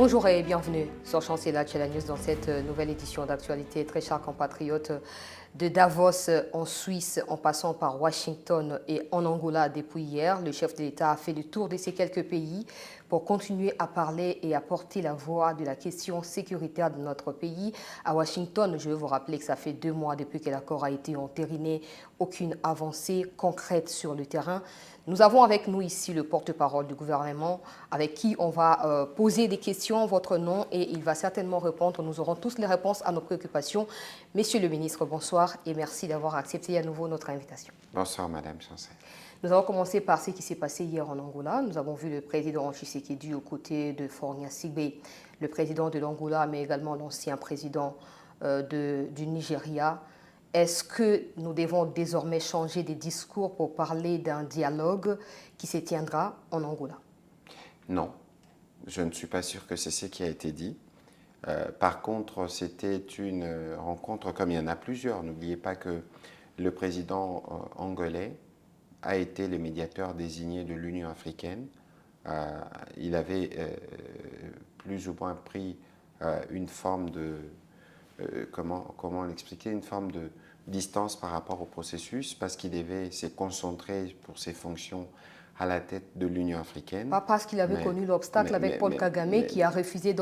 Bonjour et bienvenue sur Chancela Channel News dans cette nouvelle édition d'actualité. Très chers compatriotes, de Davos en Suisse en passant par Washington et en Angola depuis hier, le chef de l'État a fait le tour de ces quelques pays pour continuer à parler et à porter la voix de la question sécuritaire de notre pays. À Washington, je veux vous rappeler que ça fait 2 mois depuis que l'accord a été entériné, aucune avancée concrète sur le terrain. Nous avons avec nous ici le porte-parole du gouvernement avec qui on va poser des questions, votre nom, et il va certainement répondre. Nous aurons tous les réponses à nos préoccupations. Monsieur le ministre, bonsoir et merci d'avoir accepté à nouveau notre invitation. Bonsoir, Madame Chancel. Nous allons commencer par ce qui s'est passé hier en Angola. Nous avons vu le président Tshisekedi aux côtés de Faure Gnassingbe, le président de l'Angola, mais également l'ancien président du Nigeria. Est-ce que nous devons désormais changer des discours pour parler d'un dialogue qui se tiendra en Angola? Non, je ne suis pas sûr que c'est ce qui a été dit. Par contre, c'était une rencontre, comme il y en a plusieurs. N'oubliez pas que le président angolais a été le médiateur désigné de l'Union africaine. Il avait plus ou moins pris une forme de... comment l'expliquer, une forme de distance par rapport au processus parce qu'il devait se concentrer pour ses fonctions à la tête de l'Union africaine. Pas parce qu'il avait connu l'obstacle avec Paul Kagame qui a refusé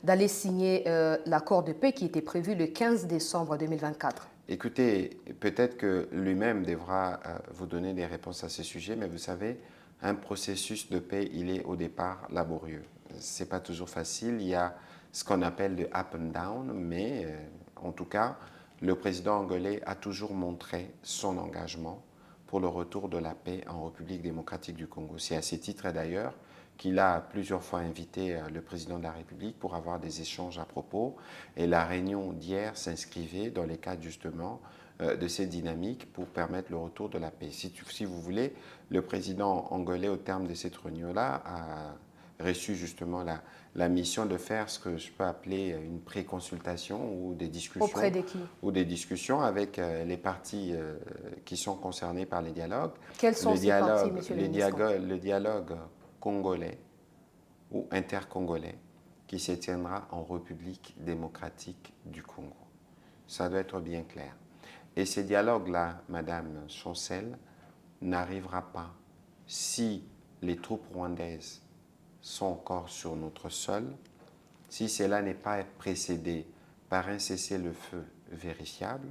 d'aller signer l'accord de paix qui était prévu le 15 décembre 2024. Écoutez, peut-être que lui-même devra vous donner des réponses à ce sujet, mais vous savez, un processus de paix, il est au départ laborieux. Ce n'est pas toujours facile, il y a ce qu'on appelle le up and down, mais en tout cas, le président angolais a toujours montré son engagement pour le retour de la paix en République démocratique du Congo. C'est à ce titre d'ailleurs qu'il a plusieurs fois invité le président de la République pour avoir des échanges à propos. Et la réunion d'hier s'inscrivait dans les cadres justement de cette dynamique pour permettre le retour de la paix. Si vous voulez, le président angolais au terme de cette réunion-là a reçu justement la mission de faire ce que je peux appeler une pré-consultation ou des discussions. Auprès de qui? Ou des discussions avec les partis qui sont concernés par les dialogues. Quels sont ces partis, monsieur le ministre? Le dialogue congolais ou intercongolais qui se tiendra en République démocratique du Congo. Ça doit être bien clair. Et ce dialogue-là, Madame Chancel, n'arrivera pas si les troupes rwandaises sont encore sur notre sol, si cela n'est pas précédé par un cessez-le-feu vérifiable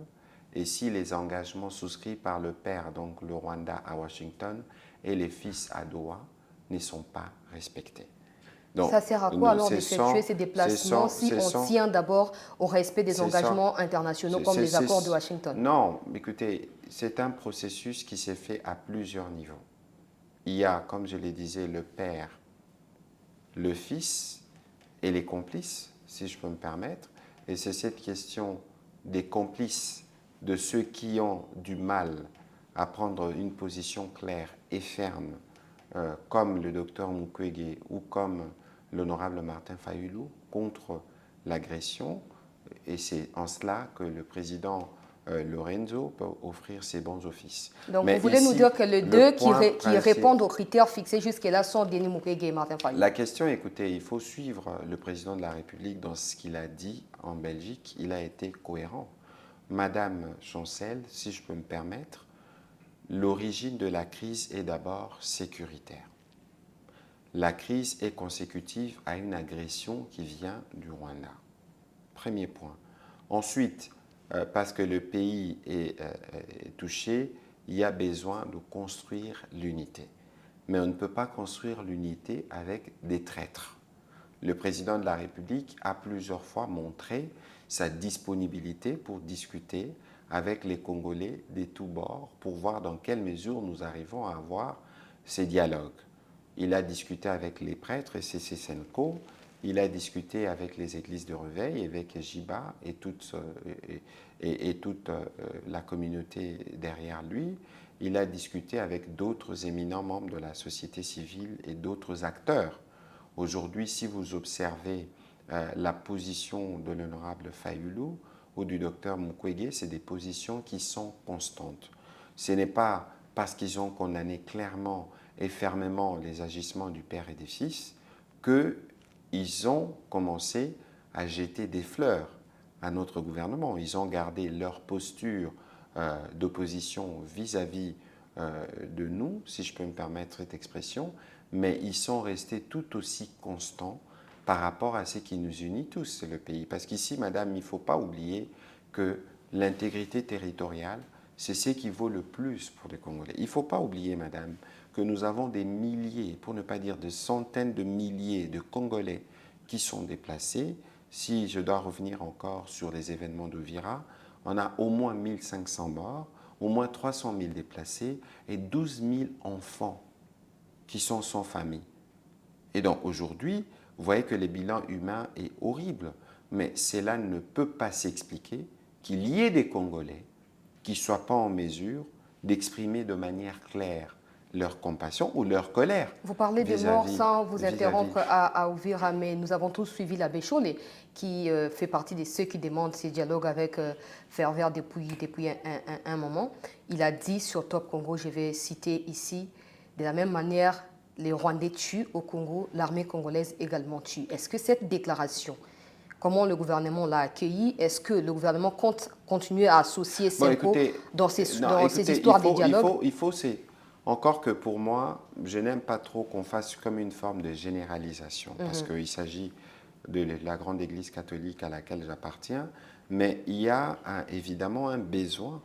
et si les engagements souscrits par le père, donc le Rwanda à Washington, et les fils à Doha ne sont pas respectés. Donc, ça sert à quoi alors d'effectuer ces déplacements si on tient d'abord au respect des engagements internationaux comme les accords de Washington? Non, écoutez, c'est un processus qui s'est fait à plusieurs niveaux. Il y a, comme je le disais, le père, le fils et les complices, si je peux me permettre. Et c'est cette question des complices, de ceux qui ont du mal à prendre une position claire et ferme, comme le docteur Mukwege ou comme l'honorable Martin Fayulu, contre l'agression. Et c'est en cela que le président Lorenzo peut offrir ses bons offices. Donc vous voulez nous dire que les deux qui répondent aux critères fixés jusque-là sont Denis Mukwege et Martin Fayulu? La question, écoutez, il faut suivre le président de la République dans ce qu'il a dit en Belgique. Il a été cohérent. Madame Chancel, si je peux me permettre, l'origine de la crise est d'abord sécuritaire. La crise est consécutive à une agression qui vient du Rwanda. Premier point. Ensuite, parce que le pays est touché, il y a besoin de construire l'unité. Mais on ne peut pas construire l'unité avec des traîtres. Le président de la République a plusieurs fois montré sa disponibilité pour discuter avec les Congolais de tous bords pour voir dans quelle mesure nous arrivons à avoir ces dialogues. Il a discuté avec les prêtres et C.C. Senko, il a discuté avec les églises de réveil, avec Jiba et toute la communauté derrière lui. Il a discuté avec d'autres éminents membres de la société civile et d'autres acteurs. Aujourd'hui, si vous observez la position de l'honorable Fayulu ou du docteur Mukwege, c'est des positions qui sont constantes. Ce n'est pas parce qu'ils ont condamné clairement et fermement les agissements du père et des fils que ils ont commencé à jeter des fleurs à notre gouvernement. Ils ont gardé leur posture d'opposition vis-à-vis de nous, si je peux me permettre cette expression, mais ils sont restés tout aussi constants par rapport à ce qui nous unit tous, c'est le pays. Parce qu'ici, madame, il ne faut pas oublier que l'intégrité territoriale, c'est ce qui vaut le plus pour les Congolais. Il ne faut pas oublier, madame, que nous avons des milliers, pour ne pas dire des centaines de milliers de Congolais qui sont déplacés. Si je dois revenir encore sur les événements d'Uvira, on a au moins 1500 morts, au moins 300 000 déplacés et 12 000 enfants qui sont sans famille. Et donc aujourd'hui, vous voyez que le bilan humain est horrible, mais cela ne peut pas s'expliquer qu'il y ait des Congolais qui ne soient pas en mesure d'exprimer de manière claire leur compassion ou leur colère. Vous parlez de morts sans vous interrompre à Uvira, mais nous avons tous suivi l'abbé Cholé, qui fait partie de ceux qui demandent ces dialogues avec ferveur depuis un moment. Il a dit sur Top Congo, je vais citer ici, de la même manière, les Rwandais tuent au Congo, l'armée congolaise également tue. Est-ce que cette déclaration, comment le gouvernement l'a accueillie? Est-ce que le gouvernement compte continuer à associer Senko dans ces histoires de dialogue? Encore que pour moi, je n'aime pas trop qu'on fasse comme une forme de généralisation, parce qu'il s'agit de la grande église catholique à laquelle j'appartiens, mais il y a évidemment un besoin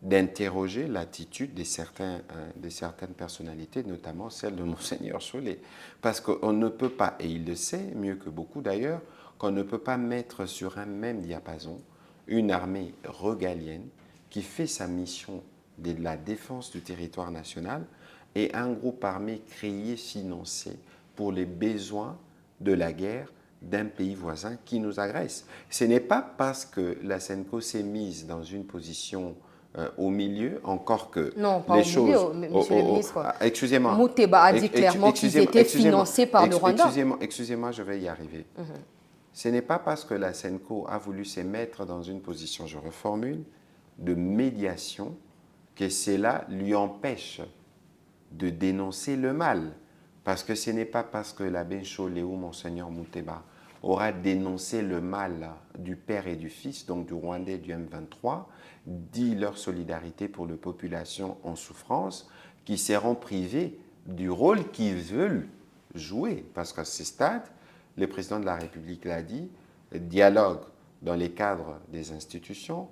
d'interroger l'attitude de certaines personnalités, notamment celle de Monseigneur Cholé. Parce qu'on ne peut pas, et il le sait mieux que beaucoup d'ailleurs, qu'on ne peut pas mettre sur un même diapason une armée régalienne qui fait sa mission de la défense du territoire national et un groupe armé créé, financé pour les besoins de la guerre d'un pays voisin qui nous agresse. Ce n'est pas parce que la SENCO s'est mise dans une position au milieu, encore que non, pas les au choses... milieu, monsieur le ministre. Excusez-moi. Mouteba a dit clairement qu'ils étaient financés par le Rwanda. Excusez-moi, je vais y arriver. Ce n'est pas parce que la SENCO a voulu se mettre dans une position, je reformule, de médiation, que cela lui empêche de dénoncer le mal. Parce que ce n'est pas parce que l'abbé Cholé ou Monseigneur Mouteba aura dénoncé le mal du père et du fils, donc du Rwandais du M23, dit leur solidarité pour les populations en souffrance, qui seront privés du rôle qu'ils veulent jouer. Parce qu'à ce stade, le président de la République l'a dit, dialogue dans les cadres des institutions,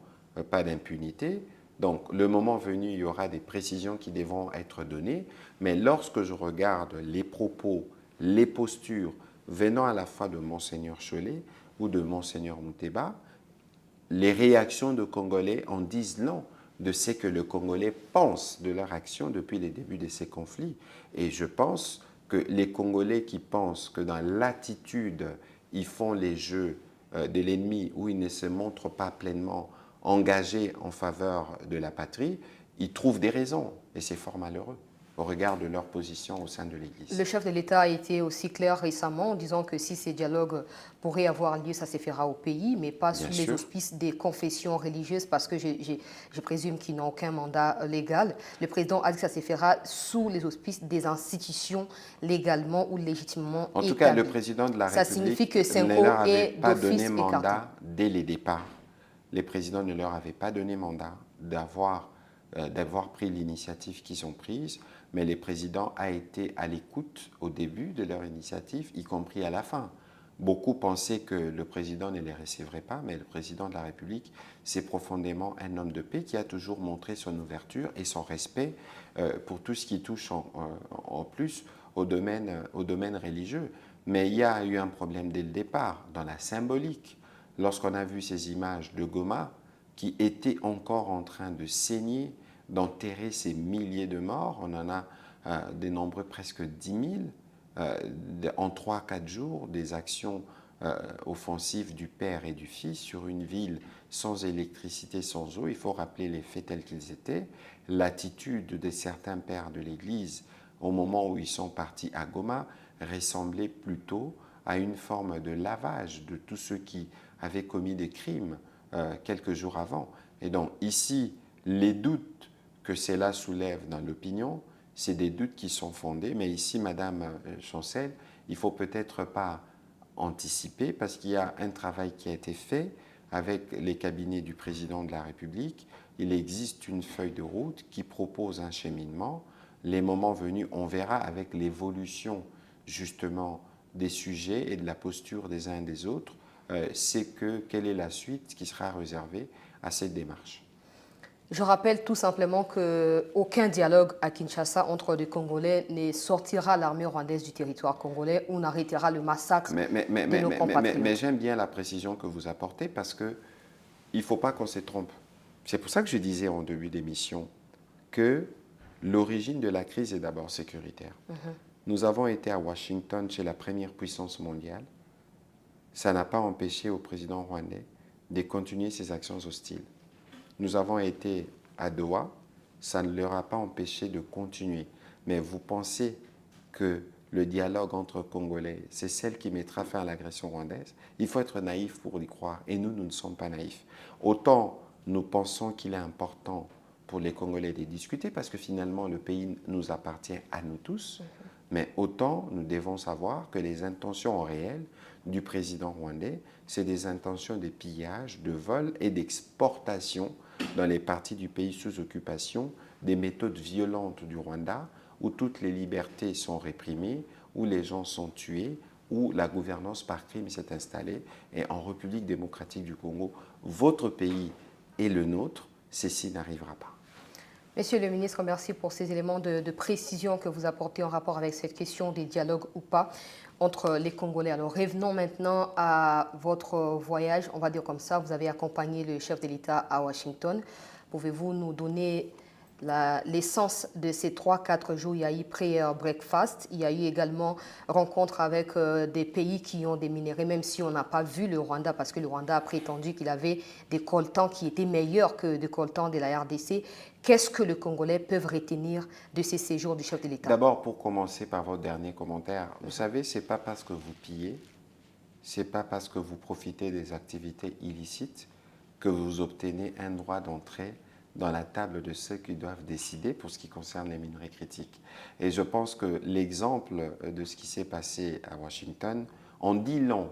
pas d'impunité. Donc, le moment venu, il y aura des précisions qui devront être données. Mais lorsque je regarde les propos, les postures venant à la fois de Monseigneur Cholé ou de Monseigneur Mouteba, les réactions de Congolais en disent long de ce que les Congolais pensent de leur action depuis les débuts de ces conflits. Et je pense que les Congolais qui pensent que dans l'attitude, ils font les jeux de l'ennemi ou ils ne se montrent pas pleinement engagés en faveur de la patrie, ils trouvent des raisons. Et c'est fort malheureux au regard de leur position au sein de l'Église. Le chef de l'État a été aussi clair récemment en disant que si ces dialogues pourraient avoir lieu, ça se fera au pays, mais pas sous les auspices des confessions religieuses, parce que je présume qu'ils n'ont aucun mandat légal. Le président a dit que ça se fera sous les auspices des institutions légalement ou légitimement établies. En tout cas, le président de la République ça signifie que ne leur avait pas donné mandat dès les départs. Les présidents ne leur avaient pas donné mandat d'avoir pris l'initiative qu'ils ont prise, mais le président a été à l'écoute au début de leur initiative, y compris à la fin. Beaucoup pensaient que le président ne les recevrait pas, mais le président de la République, c'est profondément un homme de paix qui a toujours montré son ouverture et son respect pour tout ce qui touche en plus au domaine religieux. Mais il y a eu un problème dès le départ, dans la symbolique. Lorsqu'on a vu ces images de Goma, qui étaient encore en train de saigner, d'enterrer ces milliers de morts, on en a dénombré presque 10 000 en 3-4 jours, des actions offensives du père et du fils sur une ville sans électricité, sans eau. Il faut rappeler les faits tels qu'ils étaient. L'attitude de certains pères de l'Église au moment où ils sont partis à Goma ressemblait plutôt à une forme de lavage de tous ceux qui avaient commis des crimes quelques jours avant. Et donc ici, les doutes que cela soulève dans l'opinion, c'est des doutes qui sont fondés. Mais ici, Madame Chancel, il ne faut peut-être pas anticipé parce qu'il y a un travail qui a été fait avec les cabinets du président de la République. Il existe une feuille de route qui propose un cheminement. Les moments venus, on verra avec l'évolution justement des sujets et de la posture des uns et des autres, quelle est la suite qui sera réservée à cette démarche. Je rappelle tout simplement qu'aucun dialogue à Kinshasa entre les Congolais ne sortira l'armée rwandaise du territoire congolais ou n'arrêtera le massacre de nos compatriotes. Mais j'aime bien la précision que vous apportez parce qu'il ne faut pas qu'on se trompe. C'est pour ça que je disais en début d'émission que l'origine de la crise est d'abord sécuritaire. Nous avons été à Washington chez la première puissance mondiale. Ça n'a pas empêché au président rwandais de continuer ses actions hostiles. Nous avons été à Doha, ça ne leur a pas empêché de continuer. Mais vous pensez que le dialogue entre Congolais, c'est celle qui mettra fin à l'agression rwandaise? Il faut être naïf pour y croire. Et nous, nous ne sommes pas naïfs. Autant nous pensons qu'il est important pour les Congolais de discuter, parce que finalement, le pays nous appartient à nous tous. Mais autant nous devons savoir que les intentions réelles du président rwandais, c'est des intentions de pillage, de vol et d'exportation dans les parties du pays sous occupation, des méthodes violentes du Rwanda, où toutes les libertés sont réprimées, où les gens sont tués, où la gouvernance par crime s'est installée. Et en République démocratique du Congo, votre pays et le nôtre, ceci n'arrivera pas. Monsieur le ministre, merci pour ces éléments de précision que vous apportez en rapport avec cette question des dialogues ou pas entre les Congolais. Alors revenons maintenant à votre voyage, on va dire comme ça, vous avez accompagné le chef de l'État à Washington. Pouvez-vous nous donner l'essence de ces 3-4 jours? Il y a eu prayer breakfast, il y a eu également rencontre avec des pays qui ont des minéraux, même si on n'a pas vu le Rwanda, parce que le Rwanda a prétendu qu'il avait des coltans qui étaient meilleurs que des coltans de la RDC. Qu'est-ce que les Congolais peuvent retenir de ces séjours du chef de l'État? D'abord, pour commencer par votre dernier commentaire, vous savez, ce n'est pas parce que vous pillez, ce n'est pas parce que vous profitez des activités illicites que vous obtenez un droit d'entrée dans la table de ceux qui doivent décider pour ce qui concerne les minerais critiques. Et je pense que l'exemple de ce qui s'est passé à Washington en dit long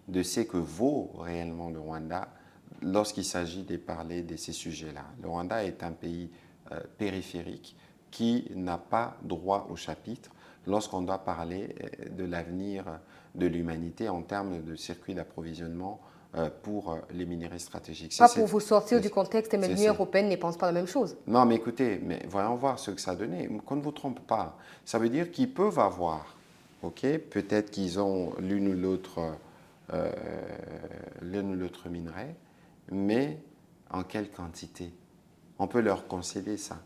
de ce que vaut réellement le Rwanda lorsqu'il s'agit de parler de ces sujets-là. Le Rwanda est un pays périphérique qui n'a pas droit au chapitre lorsqu'on doit parler de l'avenir de l'humanité en termes de circuit d'approvisionnement pour les minéraux stratégiques. Pas pour vous sortir du contexte, mais l'Union européenne ne pense pas la même chose. Non, mais écoutez, voyons voir ce que ça donnait. Qu'on ne vous trompe pas. Ça veut dire qu'ils peuvent avoir, ok, peut-être qu'ils ont l'une ou l'autre minerai, mais en quelle quantité? On peut leur concéder ça.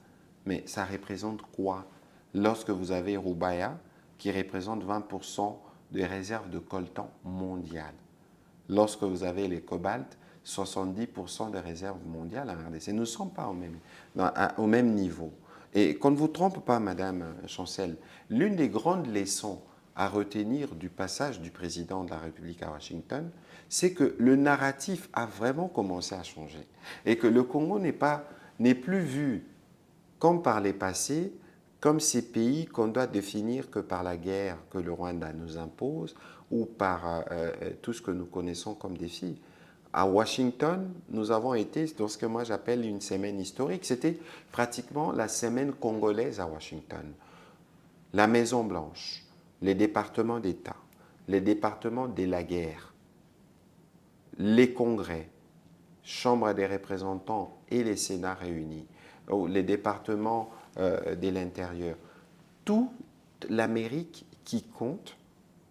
Mais ça représente quoi? Lorsque vous avez Rubaya, qui représente 20% des réserves de coltan mondiales. Lorsque vous avez les cobalt, 70% des réserves mondiales en RDC. Nous ne sommes pas au même niveau. Et qu'on ne vous trompe pas, Madame Chancel, l'une des grandes leçons à retenir du passage du président de la République à Washington, c'est que le narratif a vraiment commencé à changer. Et que le Congo n'est plus vu comme par les passés, comme ces pays qu'on doit définir que par la guerre que le Rwanda nous impose ou par tout ce que nous connaissons comme défi. À Washington, nous avons été dans ce que moi j'appelle une semaine historique. C'était pratiquement la semaine congolaise à Washington. La Maison-Blanche, les départements d'État, les départements de la guerre, les congrès, Chambre des représentants et les Sénats réunis, les départements de l'intérieur, toute l'Amérique qui compte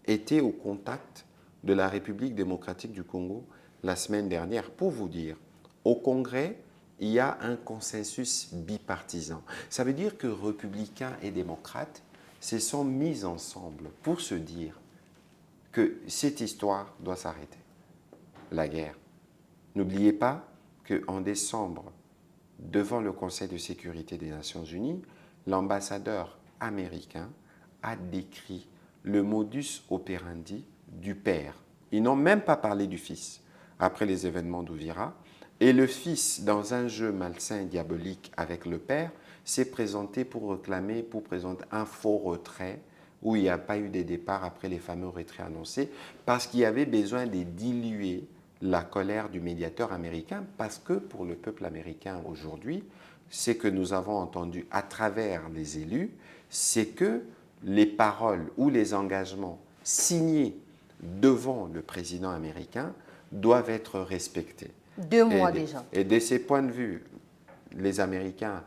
était au contact de la République démocratique du Congo la semaine dernière. Pour vous dire, au Congrès, il y a un consensus bipartisan. Ça veut dire que républicains et démocrates se sont mis ensemble pour se dire que cette histoire doit s'arrêter, la guerre. N'oubliez pas qu'en décembre, devant le Conseil de sécurité des Nations Unies, l'ambassadeur américain a décrit le modus operandi du père. Ils n'ont même pas parlé du fils après les événements d'Ouvira. Et le fils, dans un jeu malsain et diabolique avec le père, s'est présenté pour présenter un faux retrait où il n'y a pas eu des départs après les fameux retraits annoncés, parce qu'il y avait besoin de diluer la colère du médiateur américain, parce que pour le peuple américain aujourd'hui, ce que nous avons entendu à travers les élus, c'est que les paroles ou les engagements signés devant le président américain doivent être respectés. 2 mois déjà. Et de ces points de vue, les Américains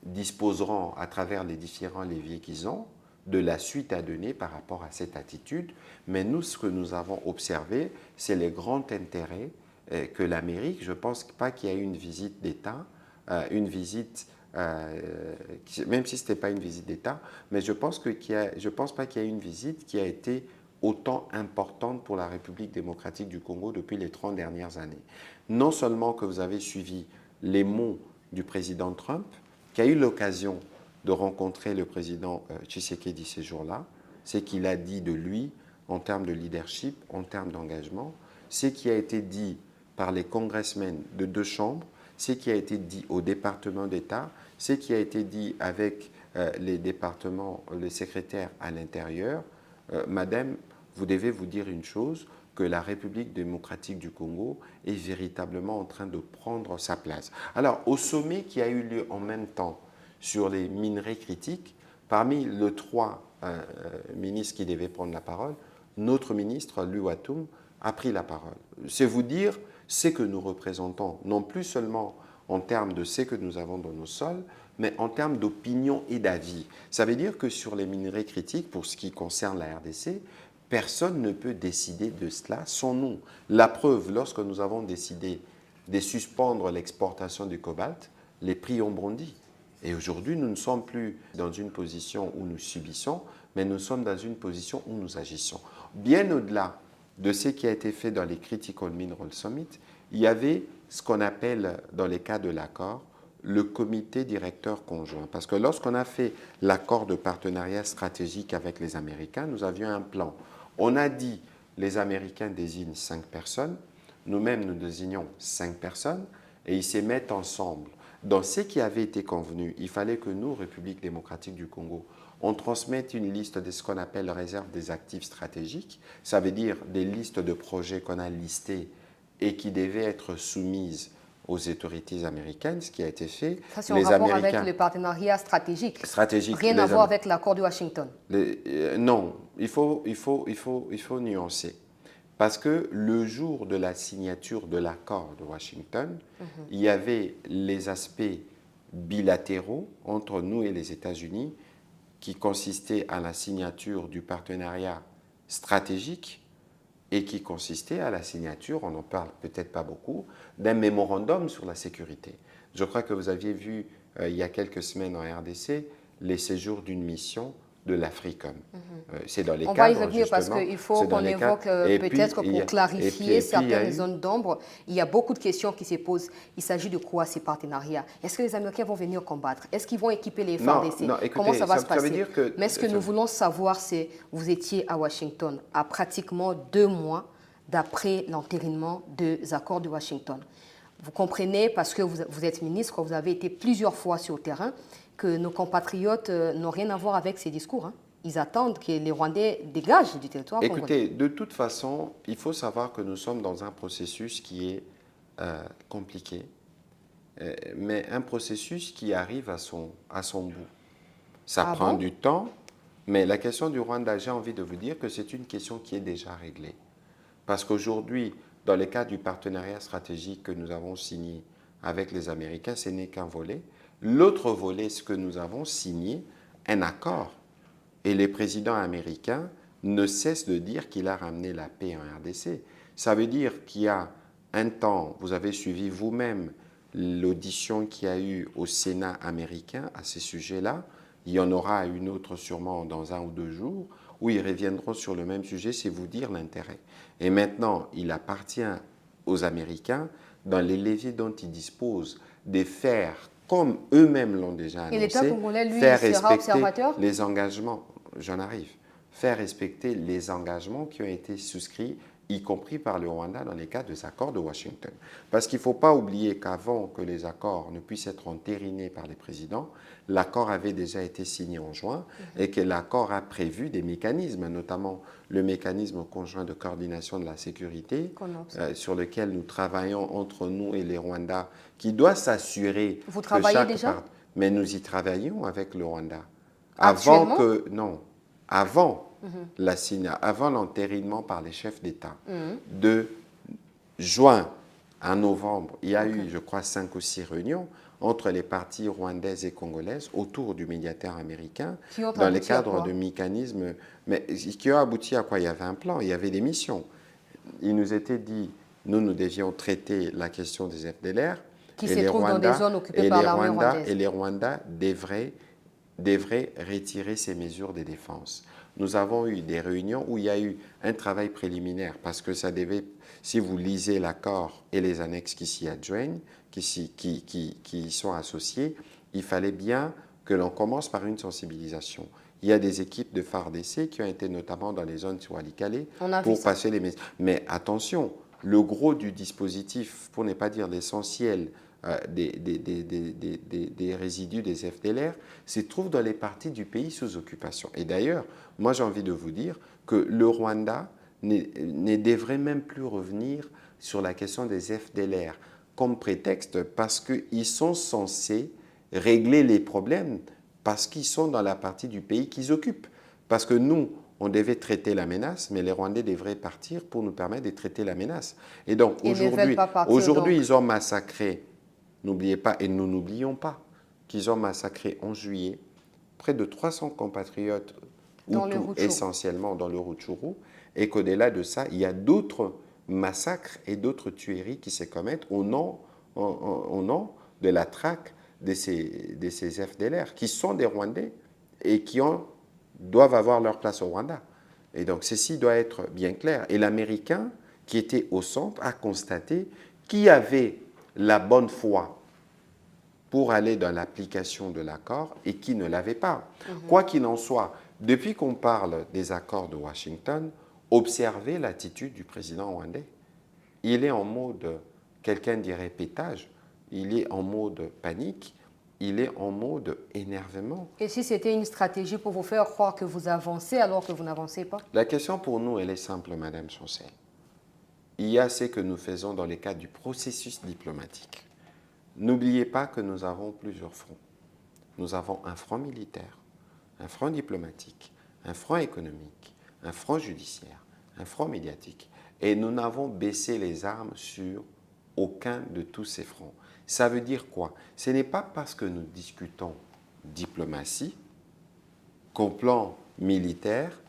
disposeront, à travers les différents leviers qu'ils ont, de la suite à donner par rapport à cette attitude. Mais nous, ce que nous avons observé, c'est le grand intérêt que l'Amérique, je ne pense pas qu'il y ait une visite d'État, même si ce n'était pas une visite d'État, mais je pense pas qu'il y ait une visite qui a été autant importante pour la République démocratique du Congo depuis les 30 dernières années. Non seulement que vous avez suivi les mots du président Trump, qui a eu l'occasion de rencontrer le président Tshisekedi ces jours-là, c'est qu'il a dit de lui en termes de leadership, en termes d'engagement, ce qui a été dit par les congressmen de 2 chambres, ce qui a été dit au département d'État, ce qui a été dit avec les départements, les secrétaires à l'intérieur. Madame, vous devez vous dire une chose, que la République démocratique du Congo est véritablement en train de prendre sa place. Alors, au sommet qui a eu lieu en même temps sur les minerais critiques, parmi les 3 ministres qui devaient prendre la parole, notre ministre, Luatum, a pris la parole. C'est vous dire ce que nous représentons, non plus seulement en termes de ce que nous avons dans nos sols, mais en termes d'opinion et d'avis. Ça veut dire que sur les minerais critiques, pour ce qui concerne la RDC, personne ne peut décider de cela sans nous. La preuve, lorsque nous avons décidé de suspendre l'exportation du cobalt, les prix ont bondi. Et aujourd'hui, nous ne sommes plus dans une position où nous subissons, mais nous sommes dans une position où nous agissons. Bien au-delà de ce qui a été fait dans les Critical Mineral Summit, il y avait ce qu'on appelle, dans les cas de l'accord, le comité directeur conjoint. Parce que lorsqu'on a fait l'accord de partenariat stratégique avec les Américains, nous avions un plan. On a dit, les Américains désignent 5 personnes, nous-mêmes nous désignons 5 personnes, et ils se mettent ensemble. Dans ce qui avait été convenu, il fallait que nous, République démocratique du Congo, on transmette une liste de ce qu'on appelle réserve des actifs stratégiques. Ça veut dire des listes de projets qu'on a listés et qui devaient être soumises aux autorités américaines, ce qui a été fait. Ça, c'est en rapport avec le partenariat stratégique. Rien à voir avec l'accord de Washington. Non, il faut nuancer. Parce que le jour de la signature de l'accord de Washington, il y avait les aspects bilatéraux entre nous et les États-Unis qui consistaient à la signature du partenariat stratégique et qui consistait à la signature, on n'en parle peut-être pas beaucoup, d'un mémorandum sur la sécurité. Je crois que vous aviez vu il y a quelques semaines en RDC les séjours d'une mission de l'Africom. C'est dans les cadres, on va y revenir parce qu'il faut qu'on évoque peut-être pour clarifier certaines zones d'ombre. Il y a beaucoup de questions qui se posent. Il s'agit de quoi ces partenariats? Est-ce que les Américains vont venir combattre? Est-ce qu'ils vont équiper les FARDC? Comment ça va se passer? Mais ce que nous voulons savoir, c'est vous étiez à Washington à pratiquement 2 mois d'après l'entérinement des accords de Washington. Vous comprenez, parce que vous êtes ministre, vous avez été plusieurs fois sur le terrain, que nos compatriotes n'ont rien à voir avec ces discours. Hein. Ils attendent que les Rwandais dégagent du territoire congolais. Écoutez, de toute façon, il faut savoir que nous sommes dans un processus qui est compliqué, mais un processus qui arrive à son bout. Ça prend du temps, mais la question du Rwanda, j'ai envie de vous dire que c'est une question qui est déjà réglée. Parce qu'aujourd'hui, dans le cadre du partenariat stratégique que nous avons signé avec les Américains, ce n'est qu'un volet. L'autre volet, c'est que nous avons signé un accord. Et le président américain ne cesse de dire qu'il a ramené la paix en RDC. Ça veut dire qu'il y a un temps, vous avez suivi vous-même l'audition qu'il y a eu au Sénat américain à ces sujets-là. Il y en aura une autre sûrement dans 1 ou 2 jours, où ils reviendront sur le même sujet, c'est vous dire l'intérêt. Et maintenant, il appartient aux Américains, dans les leviers dont ils disposent, de faire comme eux-mêmes l'ont déjà annoncé, et l'État congolais, lui, faire sera respecter observateur? les engagements, j'en arrive, faire respecter les engagements qui ont été souscrits y compris par le Rwanda dans les cas des accords de Washington. Parce qu'il ne faut pas oublier qu'avant que les accords ne puissent être entérinés par les présidents, l'accord avait déjà été signé en juin et que l'accord a prévu des mécanismes, notamment le mécanisme conjoint de coordination de la sécurité, sur lequel nous travaillons entre nous et les Rwandais, qui doit s'assurer Vous travaillez déjà? Mais nous y travaillons avec le Rwanda. Actuellement? Avant l'entérinement par les chefs d'État de juin à novembre, il y a eu, je crois, 5 ou 6 réunions entre les parties rwandaises et congolaises autour du médiateur américain dans le cadre de mécanismes. Mais qui ont abouti à quoi? Il y avait un plan, il y avait des missions. Il nous était dit, nous devions traiter la question des FDLR. Qui se trouvent dans des zones occupées par l'armée rwandaise. Et les Rwandais devraient retirer ces mesures de défense. Nous avons eu des réunions où il y a eu un travail préliminaire parce que ça devait, si vous lisez l'accord et les annexes qui s'y adjoignent, qui y sont associées, il fallait bien que l'on commence par une sensibilisation. Il y a des équipes de FARDC qui ont été notamment dans les zones sur Walikale pour passer les messages. Mais attention, le gros du dispositif, pour ne pas dire l'essentiel, des résidus des FDLR se trouvent dans les parties du pays sous occupation. Et d'ailleurs, moi j'ai envie de vous dire que le Rwanda ne devrait même plus revenir sur la question des FDLR comme prétexte parce qu'ils sont censés régler les problèmes parce qu'ils sont dans la partie du pays qu'ils occupent. Parce que nous, on devait traiter la menace, mais les Rwandais devraient partir pour nous permettre de traiter la menace. Et donc aujourd'hui ils ont massacré. N'oubliez pas, et nous n'oublions pas, qu'ils ont massacré en juillet près de 300 compatriotes, essentiellement dans le Rutshuru, et qu'au-delà de ça, il y a d'autres massacres et d'autres tueries qui se commettent au nom de la traque de ces FDLR, qui sont des Rwandais et qui doivent avoir leur place au Rwanda. Et donc, ceci doit être bien clair. Et l'Américain, qui était au centre, a constaté qu'il y avait la bonne foi pour aller dans l'application de l'accord et qui ne l'avait pas. Quoi qu'il en soit, depuis qu'on parle des accords de Washington, observez l'attitude du président rwandais. Il est en mode, quelqu'un dirait pétage, il est en mode panique, il est en mode énervement. Et si c'était une stratégie pour vous faire croire que vous avancez alors que vous n'avancez pas? La question pour nous, elle est simple, Madame Chancel. Il y a ce que nous faisons dans le cadre du processus diplomatique. N'oubliez pas que nous avons plusieurs fronts. Nous avons un front militaire, un front diplomatique, un front économique, un front judiciaire, un front médiatique. Et nous n'avons baissé les armes sur aucun de tous ces fronts. Ça veut dire quoi? Ce n'est pas parce que nous discutons diplomatie qu'au plan militaire,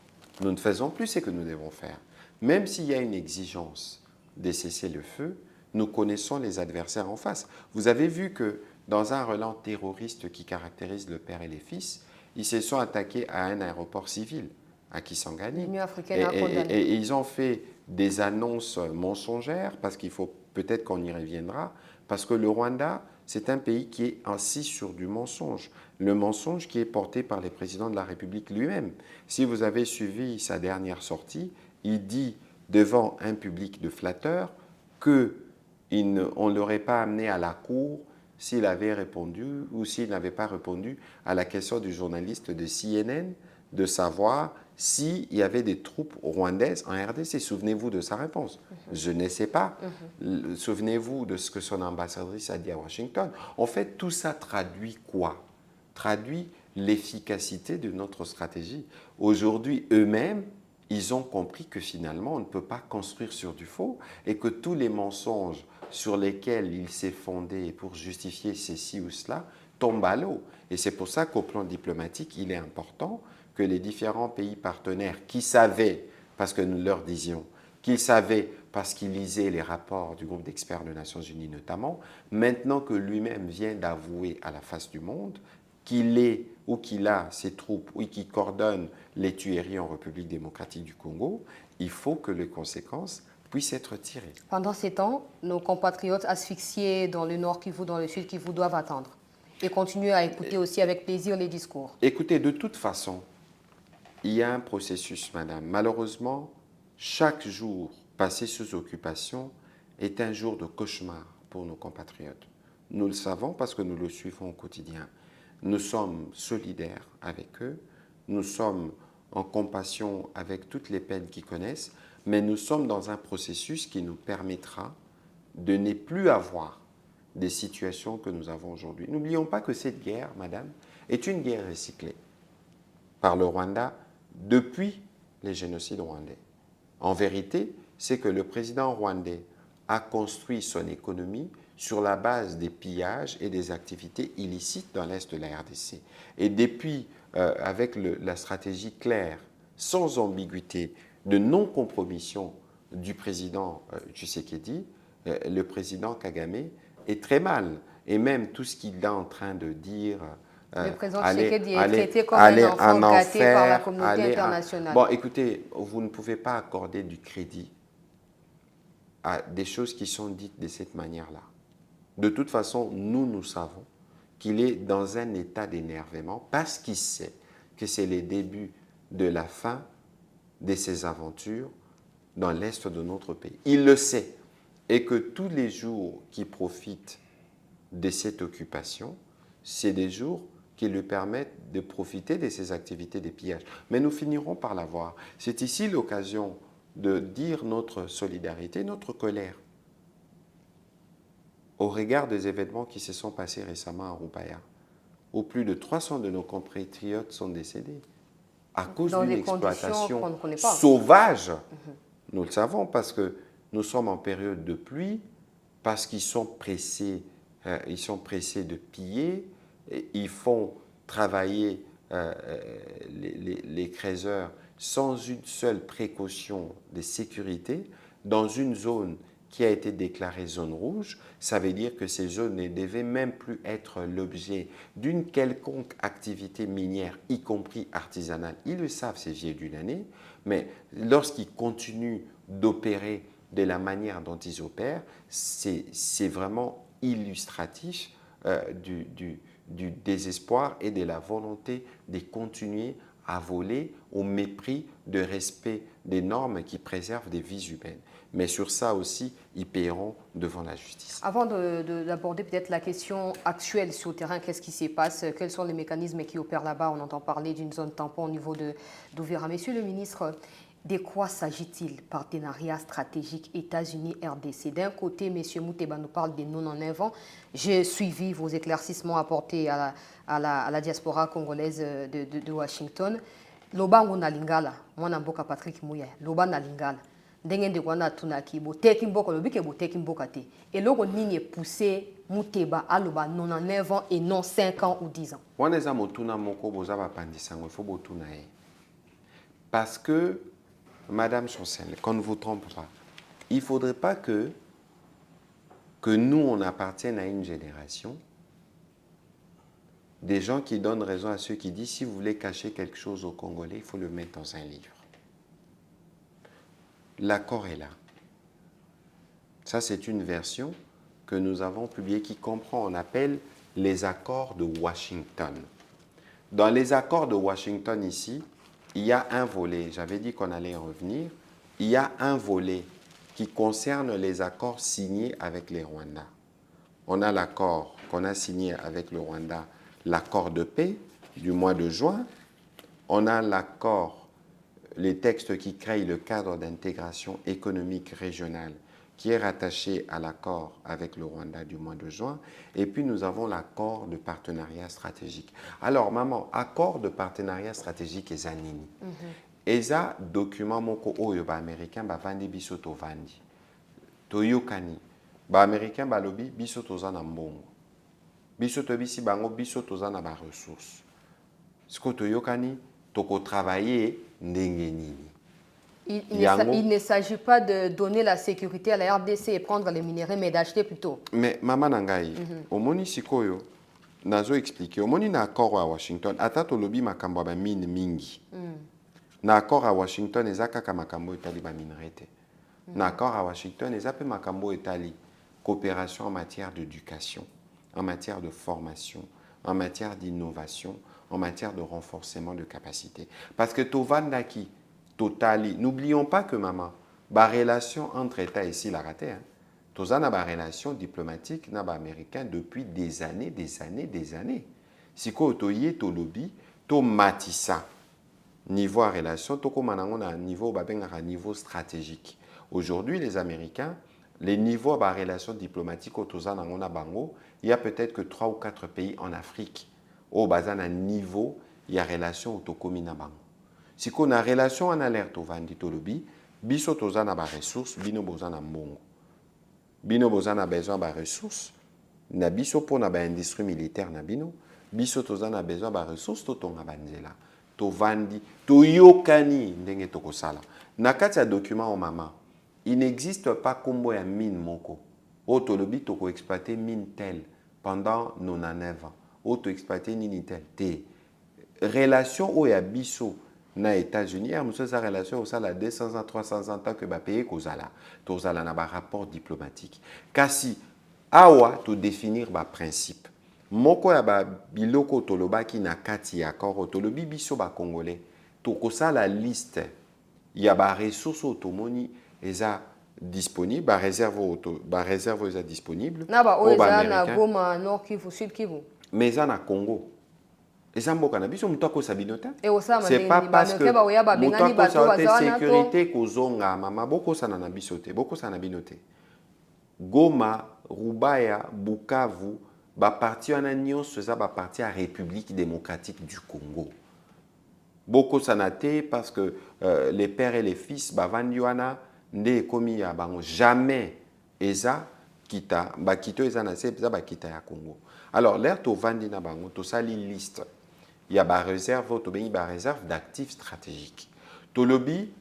nous ne faisons plus ce que nous devons faire. Même s'il y a une exigence de cesser le feu, nous connaissons les adversaires en face. Vous avez vu que dans un relent terroriste qui caractérise le père et les fils, ils se sont attaqués à un aéroport civil, à Kisangani. L'Union africaine a condamné. Et ils ont fait des annonces mensongères, parce qu'il faut peut-être qu'on y reviendra, parce que le Rwanda, c'est un pays qui est assis sur du mensonge. Le mensonge qui est porté par le président de la République lui-même. Si vous avez suivi sa dernière sortie, il dit devant un public de flatteurs qu'on ne l'aurait pas amené à la cour s'il avait répondu ou s'il n'avait pas répondu à la question du journaliste de CNN de savoir s'il y avait des troupes rwandaises en RDC. Souvenez-vous de sa réponse. Je ne sais pas. Souvenez-vous de ce que son ambassadrice a dit à Washington. En fait, tout ça traduit quoi? Traduit l'efficacité de notre stratégie. Aujourd'hui, eux-mêmes, ils ont compris que finalement, on ne peut pas construire sur du faux et que tous les mensonges sur lesquels il s'est fondé pour justifier ceci ou cela tombent à l'eau. Et c'est pour ça qu'au plan diplomatique, il est important que les différents pays partenaires qui savaient, parce que nous leur disions, qu'ils savaient parce qu'ils lisaient les rapports du groupe d'experts des Nations Unies notamment, maintenant que lui-même vient d'avouer à la face du monde qu'il est ou qu'il a ses troupes ou qu'il coordonne les tueries en République démocratique du Congo, il faut que les conséquences puissent être tirées. Pendant ces temps, nos compatriotes asphyxiés dans le Nord Kivu, dans le Sud Kivu doivent attendre et continuer à écouter aussi avec plaisir les discours. Écoutez, de toute façon, il y a un processus, madame. Malheureusement, chaque jour passer sous occupation est un jour de cauchemar pour nos compatriotes. Nous le savons parce que nous le suivons au quotidien. Nous sommes solidaires avec eux, nous sommes en compassion avec toutes les peines qu'ils connaissent, mais nous sommes dans un processus qui nous permettra de ne plus avoir des situations que nous avons aujourd'hui. N'oublions pas que cette guerre, madame, est une guerre recyclée par le Rwanda depuis les génocides rwandais. En vérité, c'est que le président rwandais a construit son économie sur la base des pillages et des activités illicites dans l'Est de la RDC. Et depuis, avec la stratégie claire, sans ambiguïté, de non-compromission du président Tshisekedi, le président Kagame est très mal. Et même tout ce qu'il est en train de dire... le président Tshisekedi est traité comme un enfant gâté par la communauté internationale. Bon, écoutez, vous ne pouvez pas accorder du crédit à des choses qui sont dites de cette manière-là. De toute façon, nous savons qu'il est dans un état d'énervement parce qu'il sait que c'est le début de la fin de ses aventures dans l'Est de notre pays. Il le sait. Et que tous les jours qui profitent de cette occupation, c'est des jours qui lui permettent de profiter de ses activités de pillage. Mais nous finirons par l'avoir. C'est ici l'occasion de dire notre solidarité, notre colère au regard des événements qui se sont passés récemment à Rupaya, où plus de 300 de nos compatriotes sont décédés à cause d'une exploitation sauvage. Nous le savons parce que nous sommes en période de pluie, parce qu'ils sont pressés, de piller, et ils font travailler les creuseurs sans une seule précaution de sécurité dans une zone qui a été déclarée zone rouge. Ça veut dire que ces zones ne devaient même plus être l'objet d'une quelconque activité minière, y compris artisanale. Ils le savent, ces vieux d'une année, mais lorsqu'ils continuent d'opérer de la manière dont ils opèrent, c'est vraiment illustratif du désespoir et de la volonté de continuer à voler au mépris de respect des normes qui préservent des vies humaines. Mais sur ça aussi, ils paieront devant la justice. Avant d'aborder peut-être la question actuelle sur le terrain, qu'est-ce qui se passe? Quels sont les mécanismes qui opèrent là-bas? On entend parler d'une zone tampon au niveau d'Uvira. Monsieur le ministre, de quoi s'agit-il? Partenariat stratégique États-Unis-RDC. D'un côté, M. Mouteba nous parle des non-en-9 ans. J'ai suivi vos éclaircissements apportés à la diaspora congolaise de Washington. Loba ngona lingala, mwana mboka Patrick Mouya, loba na lingala. Ndenge wana tunaki bo teki mboka lobike bo teki mboka te. Et logo nini poussé Mouteba aloba 99 ans et non 5 ans ou 10 ans. Wana za motuna moko boza ba pandisango, il faut botuna e. Parce que Madame Chancel, qu'on ne vous trompe pas, il ne faudrait pas que nous, on appartienne à une génération des gens qui donnent raison à ceux qui disent si vous voulez cacher quelque chose aux Congolais, il faut le mettre dans un livre. L'accord est là. Ça, c'est une version que nous avons publiée qui comprend, on appelle les accords de Washington. Dans les accords de Washington ici, il y a un volet, j'avais dit qu'on allait en revenir, il y a un volet qui concerne les accords signés avec les Rwandais. On a l'accord qu'on a signé avec le Rwanda, l'accord de paix du mois de juin. On a l'accord, les textes qui créent le cadre d'intégration économique régionale qui est rattaché à l'accord avec le Rwanda du mois de juin. Et puis nous avons l'accord de partenariat stratégique. Alors maman, accord de partenariat stratégique et zanini. Eza document moko oyo ba américain ba vandi biso to vandi. Toyokani. Ba américain ba lobi biso toza na mbongo. Biso to bisi bango biso toza na ba ressources. Siko toyokani toko travailler ndenge nini. Il ne s'agit pas de donner la sécurité à la RDC et prendre les minéraux, mais d'acheter plutôt. Mais maman nangai, omoni sikoyo nazo expliquer. Omoni na accord à Washington, atato lobi makambo ba mine mingi. Na accord à Washington ezaka ka makambo etali ba minerais. Na accord à Washington ezape makambo etali coopération en matière d'éducation, en matière de formation, en matière d'innovation, en matière de renforcement de capacité. Parce que tovandaki totali, n'oublions pas que maman, la relation entre États ici la raté. Hein. Tous on a une relation diplomatique na américain depuis des années. Si ko to yé to lobby, to matissa niveau de relation, to comme un niveau niveau stratégique. Aujourd'hui, les Américains, les niveaux de relation diplomatique au bango, il y a peut-être que 3 ou 4 pays en Afrique au bazan un niveau il y a relation autocomi na bango. Si qu'on a relation en alerte au vandi to lobby, biso tozana ba ressources, bino bozana mbongo. Bino bozana besoin ba ressources, na biso pour na ba industrie militaire na bino, biso tozana besoin ba ressources to tonga banzela. To vandi, to yokani ndenge to kosala. Na kati ya document au mama, il n'existe pas combo ya mine moko. O to lobby to ko exploiter mine tel pendant 99 ans. O to exploiter nini tel te. Relation o ya biso na États-Unis, il y a une relation au sala 200 ans, 300 ans, tant que ba payer kozala. Tozala na ba rapport diplomatique. Kasi awa to définir ba principe. Moko ya ba biloko toloba ki na kati ya akor tolobi biso ba congolais. To kosala liste ya ba ressources automoni eza disponible, ba réserve eza disponible. Na ba oza na Goma, Nord Kivu, Sud Kivu. Mais eza na Congo. C'est pas parce que sécurité kozonga mama boko sana na bisote boko sana binote Goma, Rubaya, Bukavu ba parti wana nyonso eza ba parti à République démocratique du Congo. Boko sanate parce que les pères et les fils bavandi wana nde komi ya bango jamais eza kita ba kito eza na eza ba kita ya Congo. Alors l'air to vandi na bango to sali liste. Il y a une réserve d'actifs stratégiques. Tolobi,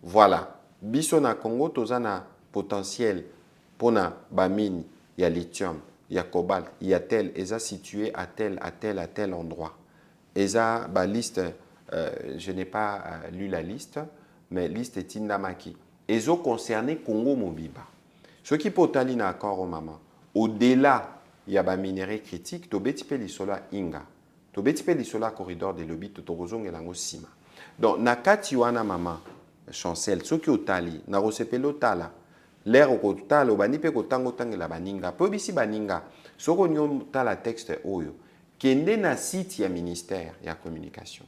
voilà. Biso na Congo, tu as un potentiel pour la mine, il y a lithium, il y a cobalt, il y a tel, et ça situé à tel endroit. Et ça, la liste, je n'ai pas lu la liste, mais la liste est Indamaki. Et ça concerne Congo Mobiba. Ce qui peut aller dans l'accord au moment, au-delà, il y a des minéraux critiques, tu as des sola Inga. To beti pe lisola corridor de lobby to tozonge lango sima. Donc nakati wana mama chancel soki otali na rosepelo tala l'air ko tala obani pe ko tango tangela baninga po bisi baninga soko nyo tala texte oyo kende na site ya ministère ya communication.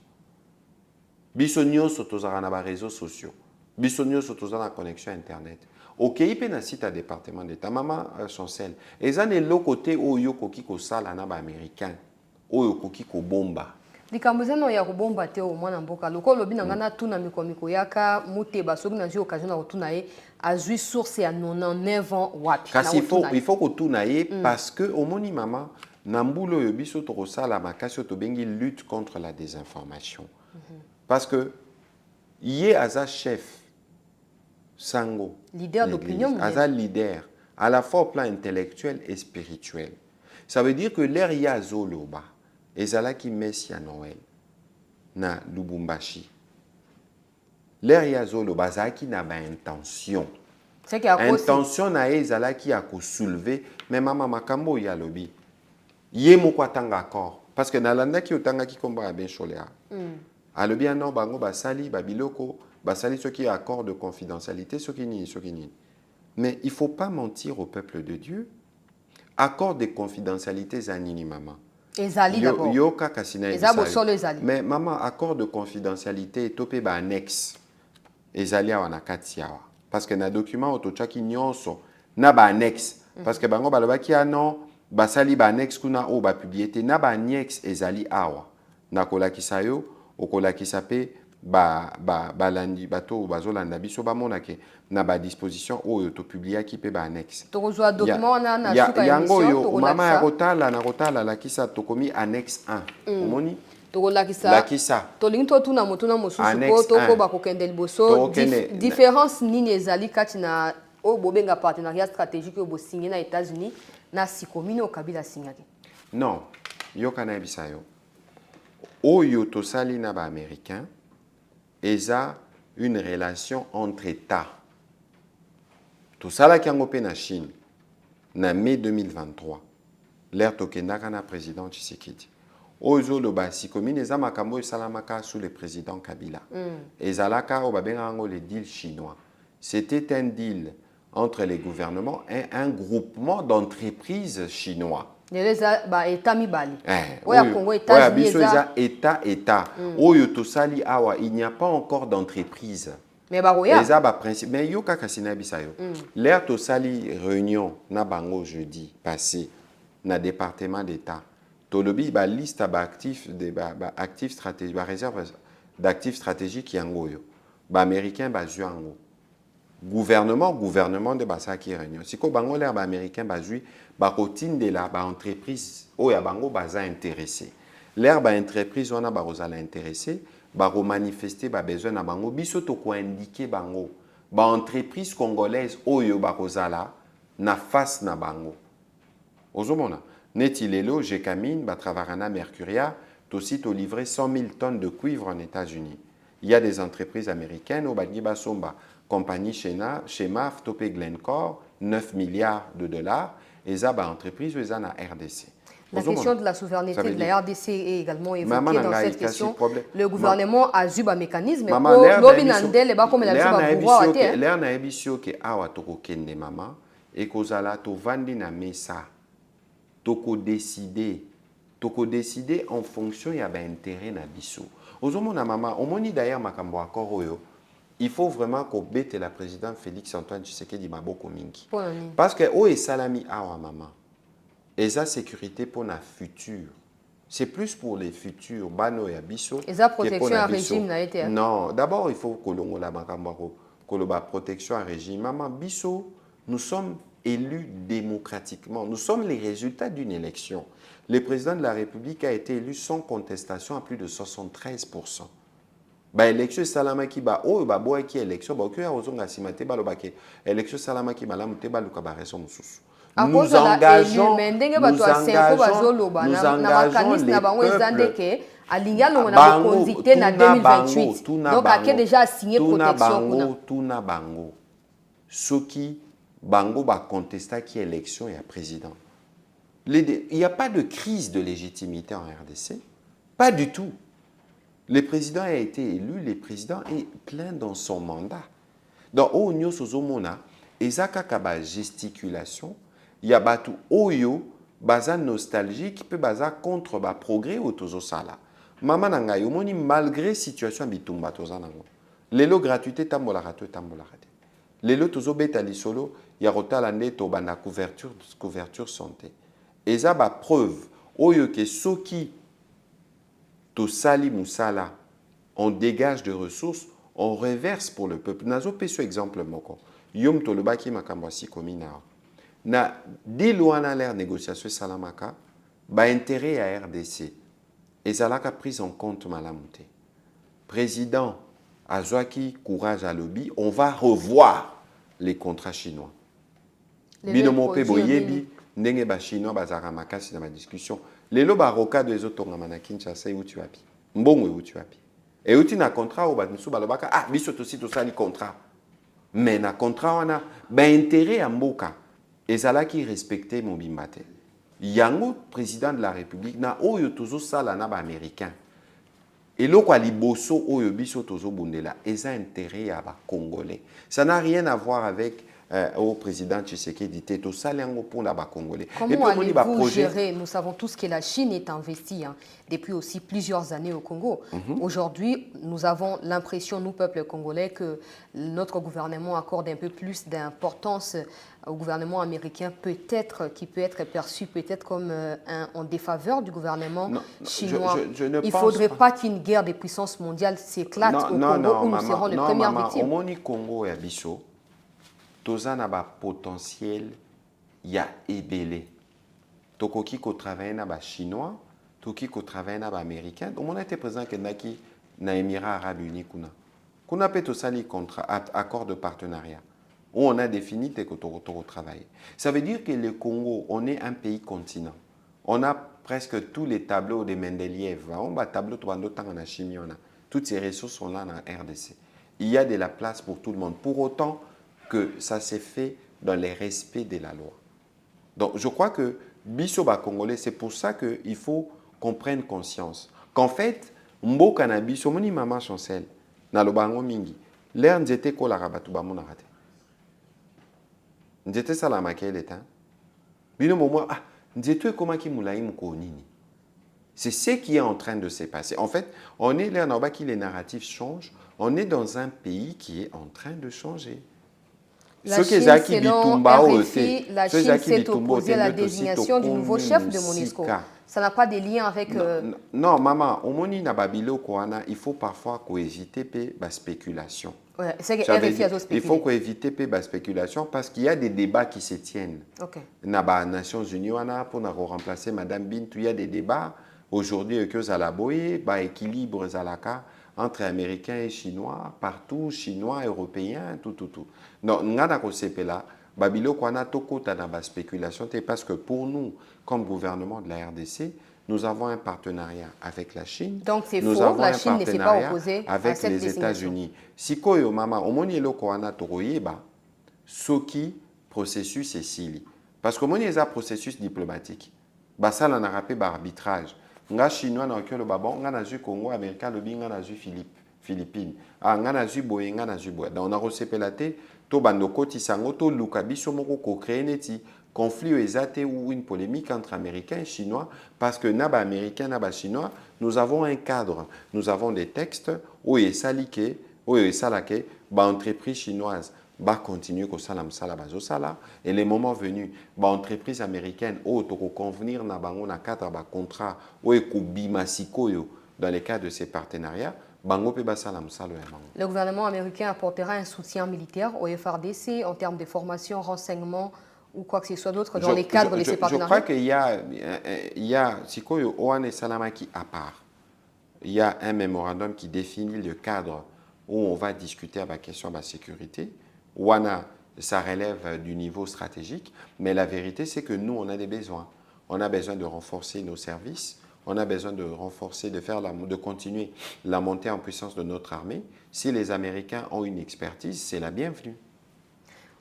Biso nyonso tozara na ba réseaux sociaux. Biso nyonso tozara na connexion internet. OK pe na site ya département d'état mama chancel ezane lo côté oyo koki ko sala na ba américain. Oyo koki ko bomba. Likamuzeno ya kubomba te o mwana mboka loko lobi na ngana tuna mikomiko yaka muteba soki na zio occasion na kotuna ye azui source ya 99 ans wapi. Kasi il faut ko tuna ye parce que au moni mama na mbulo yo biso to kosala makasi to bengi lutte contre la désinformation. Parce que yé aza chef sango leader d'opinion aza leader à la fois au plan intellectuel et spirituel. Ça veut dire que l'air ya zoloba ezalaki messe ya Noël na Lubumbashi. L'air ya zoloba azalaki na ba intention. Intention na ezalaki ya ko soulever même mama makambo ya lobi. Ye moko atanga accord parce que nalanda ki otanga ki komba ya ben cholea. Alobi non bango basali babiloko basali soki accord de confidentialité soki ni. Mais il faut pas mentir au peuple de Dieu. Accord de confidentialité zanini maman. Ezali d'abord. Yo kaka sina ezali. Mais maman accord de confidentialité topé ba annexe. Ezali wana kati awa. Parce que na document otochaki nyonso na ba annexe parce que bango balobaki non basali ba annexe kuna o ba publier na ba annexe ezali awa. Na kolakisa yo okolakisa pe balandi bato bazolanda biso bamonake na ba disposition oyo to publier ki pe ba annexe to kozwa document na suka yango yo mama ya kotala na kotala la kisa to komi annexe 1 omoni to kolakisa to lingi to tuna motuna mosusu ko to ko ba kokende liboso différence nini ezali kati na o bobenga partenariat stratégique o bo signé na États-Unis na sikomini o Kabila signaki non yo kana bisayo oyo to sali na ba américain eza une relation entre États. Tout ça là qui a ngopé na Chine, na mai 2023, l'air tokendaka na président Tshisekedi. Ozo lo basi komine eza makambo esalamaka sous le président Kabila. Ezalaka o babenga ngo le deal chinois. c'était un deal entre les gouvernements et un groupement d'entreprises chinois. État mibali. Congo, États-Unis, État. Oyo tosali awa, il n'y a pas encore d'entreprise. Mais baroya. Principe. Mais yo kaka sinabisa yo. L'air tosali réunion na bango jeudi passé na département d'État. Tolobi ba liste ba actifs actifs stratégiques, ba réserve d'actifs stratégiques yango yo. Ba américain ba juango. Gouvernement de Basaki Réunion. Si ko bango l'air américain bazui ba routine de la ba entreprise oya bango baza intéressé. L'air ba entreprise wana ba rozala intéressé, ba manifester ba besoin na bango biso to ko indiquer bango. Ba entreprise congolaise oyo ba rozala na face na bango. Ozomona neti lelo Gécamine ba travarana Mercuria to site livré 100 000 tonnes de cuivre en États-Unis. Il y a des entreprises américaines au Badgi Basomba, compagnie Chemaf, Topé Glencore, 9 milliards de dollars, et ça, entreprise, et ça, na RDC. La question de la souveraineté de la RDC est également évoquée dans cette question. Le gouvernement a eu un mécanisme pour l'obinandel et comme la pouvoir. L'air na ebisio que awa toko kende mama et kozala to vandi na mesa toko décider en fonction ya ba intérêt na biso. Ozomona mama, omoni d'ailleurs makambo akoro oyo. Il faut vraiment qu'on bête la présidente Félix Antoine Tshisekedi maboko mingi. Parce que o salami awa mama. Et ça sécurité pour la future. C'est plus pour les futurs bano ya biso. Et ça protection à régime n'a été. Non, d'abord il faut que l'on la makambo koloba protection à régime. Maman biso, nous sommes élus démocratiquement. Nous sommes les résultats d'une élection. Le président de la République a été élu sans contestation à plus de 73%. Ba élection salamaki ba o ba boy ki élection ba ko ya ozonga simate ba lobake élection salamaki ba lamuté ba luka ba reso mususu. Nous engageons les peuples. Soki bango ba contesta qui élection et à président. Il n'y a pas de crise de légitimité en RDC, pas du tout. Le président a été élu, le président est plein dans son mandat. Donc, au Nyo Sozomona, ezaka kaba gesticulation, il y a batu oyo, baza nostalgie qui peut baza contre ba progrès au tozo sala. Mama nanga yomoni malgré situation bitumba toza nango. Lelo gratuité tambola rato tambola raté. Lelo tozo betali solo, ya rotala neto bana couverture santé. Eza ba preuve oyo ke soki to sali musala, on dégage de ressources, on reverse pour le peuple. Nazo peso exemple moko. Yom to lobaki makambwasi komina. Na diloana l'air négociation salamaka, ba intérêt à RDC. Et zalaka prise en compte malamute. Président Azwaki courage à lobby, on va revoir les contrats chinois. Binomo pebo yebi ndenge ba chinois bazara makasi na ma discussion. Lelo baroka de zotonga manakincha sai uti wapi. Mbongo uti wapi. Et uti na contrat au batnsu balobaka ah biso to sito sali contrat. Mais na contrat wana ba intérêt à mboka ezalaki respecter mon bimbate. Yango président de la République na oyo tozo sala na ba américain. Et lo kwa liboso oyo biso tozo bundela eza intérêt à ba congolais. Ça n'a rien à voir avec au président Tshisekedi Teto Salengo pour la Congolais. Comment allez-vous gérer? Nous savons tous que la Chine est investie depuis aussi plusieurs années au Congo. Aujourd'hui, nous avons l'impression, nous, peuple congolais, que notre gouvernement accorde un peu plus d'importance au gouvernement américain, peut-être, qui peut être perçu peut-être comme en défaveur du gouvernement chinois. Il ne faudrait pas qu'une guerre des puissances mondiales s'éclate au Congo où nous serons les premières victimes. Au Congo et Bisso, toza na ba potentiel ya ebele. Tokoki ko travailler na ba chinois, toki ko travailler na ba américain. Donc on a été présent que naki na Émirats Arabes Unis kuna. Kuna pe to sali contrat accord de partenariat où on a défini que to travailler. Ça veut dire que le Congo, on est un pays continent. On a presque tous les tableaux de Mendeleev. On a tableau to bando tanga na chimie on a. Toutes ces ressources sont là dans RDC. Il y a de la place pour tout le monde. Pour autant que ça s'est fait dans le respect de la loi. Donc, je crois que Bisoba Congolais, c'est pour ça qu'il faut qu'on prenne conscience. Qu'en fait, Mbo Cannabis, Moni Mama Chancel, Nalobango Mingi, l'air n'était que la rabatouba monarate. N'était ça la maquille l'état. Bino momo ah, n'était comment qui moulaï moukonini. C'est ce qui est en train de se passer. En fait, on est là, les narratifs changent. On est dans un pays qui est en train de changer. La Chine, selon RFI, la Chine s'est opposée à la désignation du nouveau chef de MONUSCO. Ça n'a pas de lien avec... Non, maman, au moni na babilo koana, il faut parfois éviter la spéculation. Ouais, c'est que RFI a spéculé. Il faut éviter la spéculation parce qu'il y a des débats qui se tiennent. Dans les Nations Unies, pour remplacer Mme Bintou, il y a des débats. Aujourd'hui, que Zalaboye, équilibre Zalaka entre Américains et Chinois, partout, Chinois, Européens, tout. Non, on a là, Babilo Kwana Toko Tanaba spéculation, parce que pour nous, comme gouvernement de la RDC, nous avons un partenariat avec la Chine. Donc c'est faux, la Chine ne s'est pas opposée avec à cette les États-Unis. Si Koyo Mama, Omonielo Kwana Toroyeba, Soki processus est sili. Parce que Omoni est un processus diplomatique. Ça, on a rappelé arbitrage. Nga chinois na okelo babon nga na zu Congo américain lobi nga na zu Philippines nga na zu boye nga na zu boye donc on a resepelate to bandoko tisango to luka biso moko ko créer neti conflit ezate ou une polémique entre américains et chinois parce que na ba américain na ba chinois nous avons un cadre, nous avons des textes où esalike où esalake ba entreprise chinoise va continuer comme ça et les moments venus entreprise américaine pour convenir na bango na cadre ba contrat ou ekobimasikoyo dans les cas de ces partenariats bango pe basala msalo ya bango. Le gouvernement américain apportera un soutien militaire au FRDC en termes de formation, renseignement ou quoi que ce soit d'autre dans les cadres de ces partenariats. Je crois qu'il y a sikoyo oane salamaki à part. Il y a un mémorandum qui définit le cadre où on va discuter à la question de la sécurité. Wana, ça relève du niveau stratégique, mais la vérité, c'est que nous, on a des besoins. On a besoin de renforcer nos services, on a besoin de renforcer, de continuer la montée en puissance de notre armée. Si les Américains ont une expertise, c'est la bienvenue.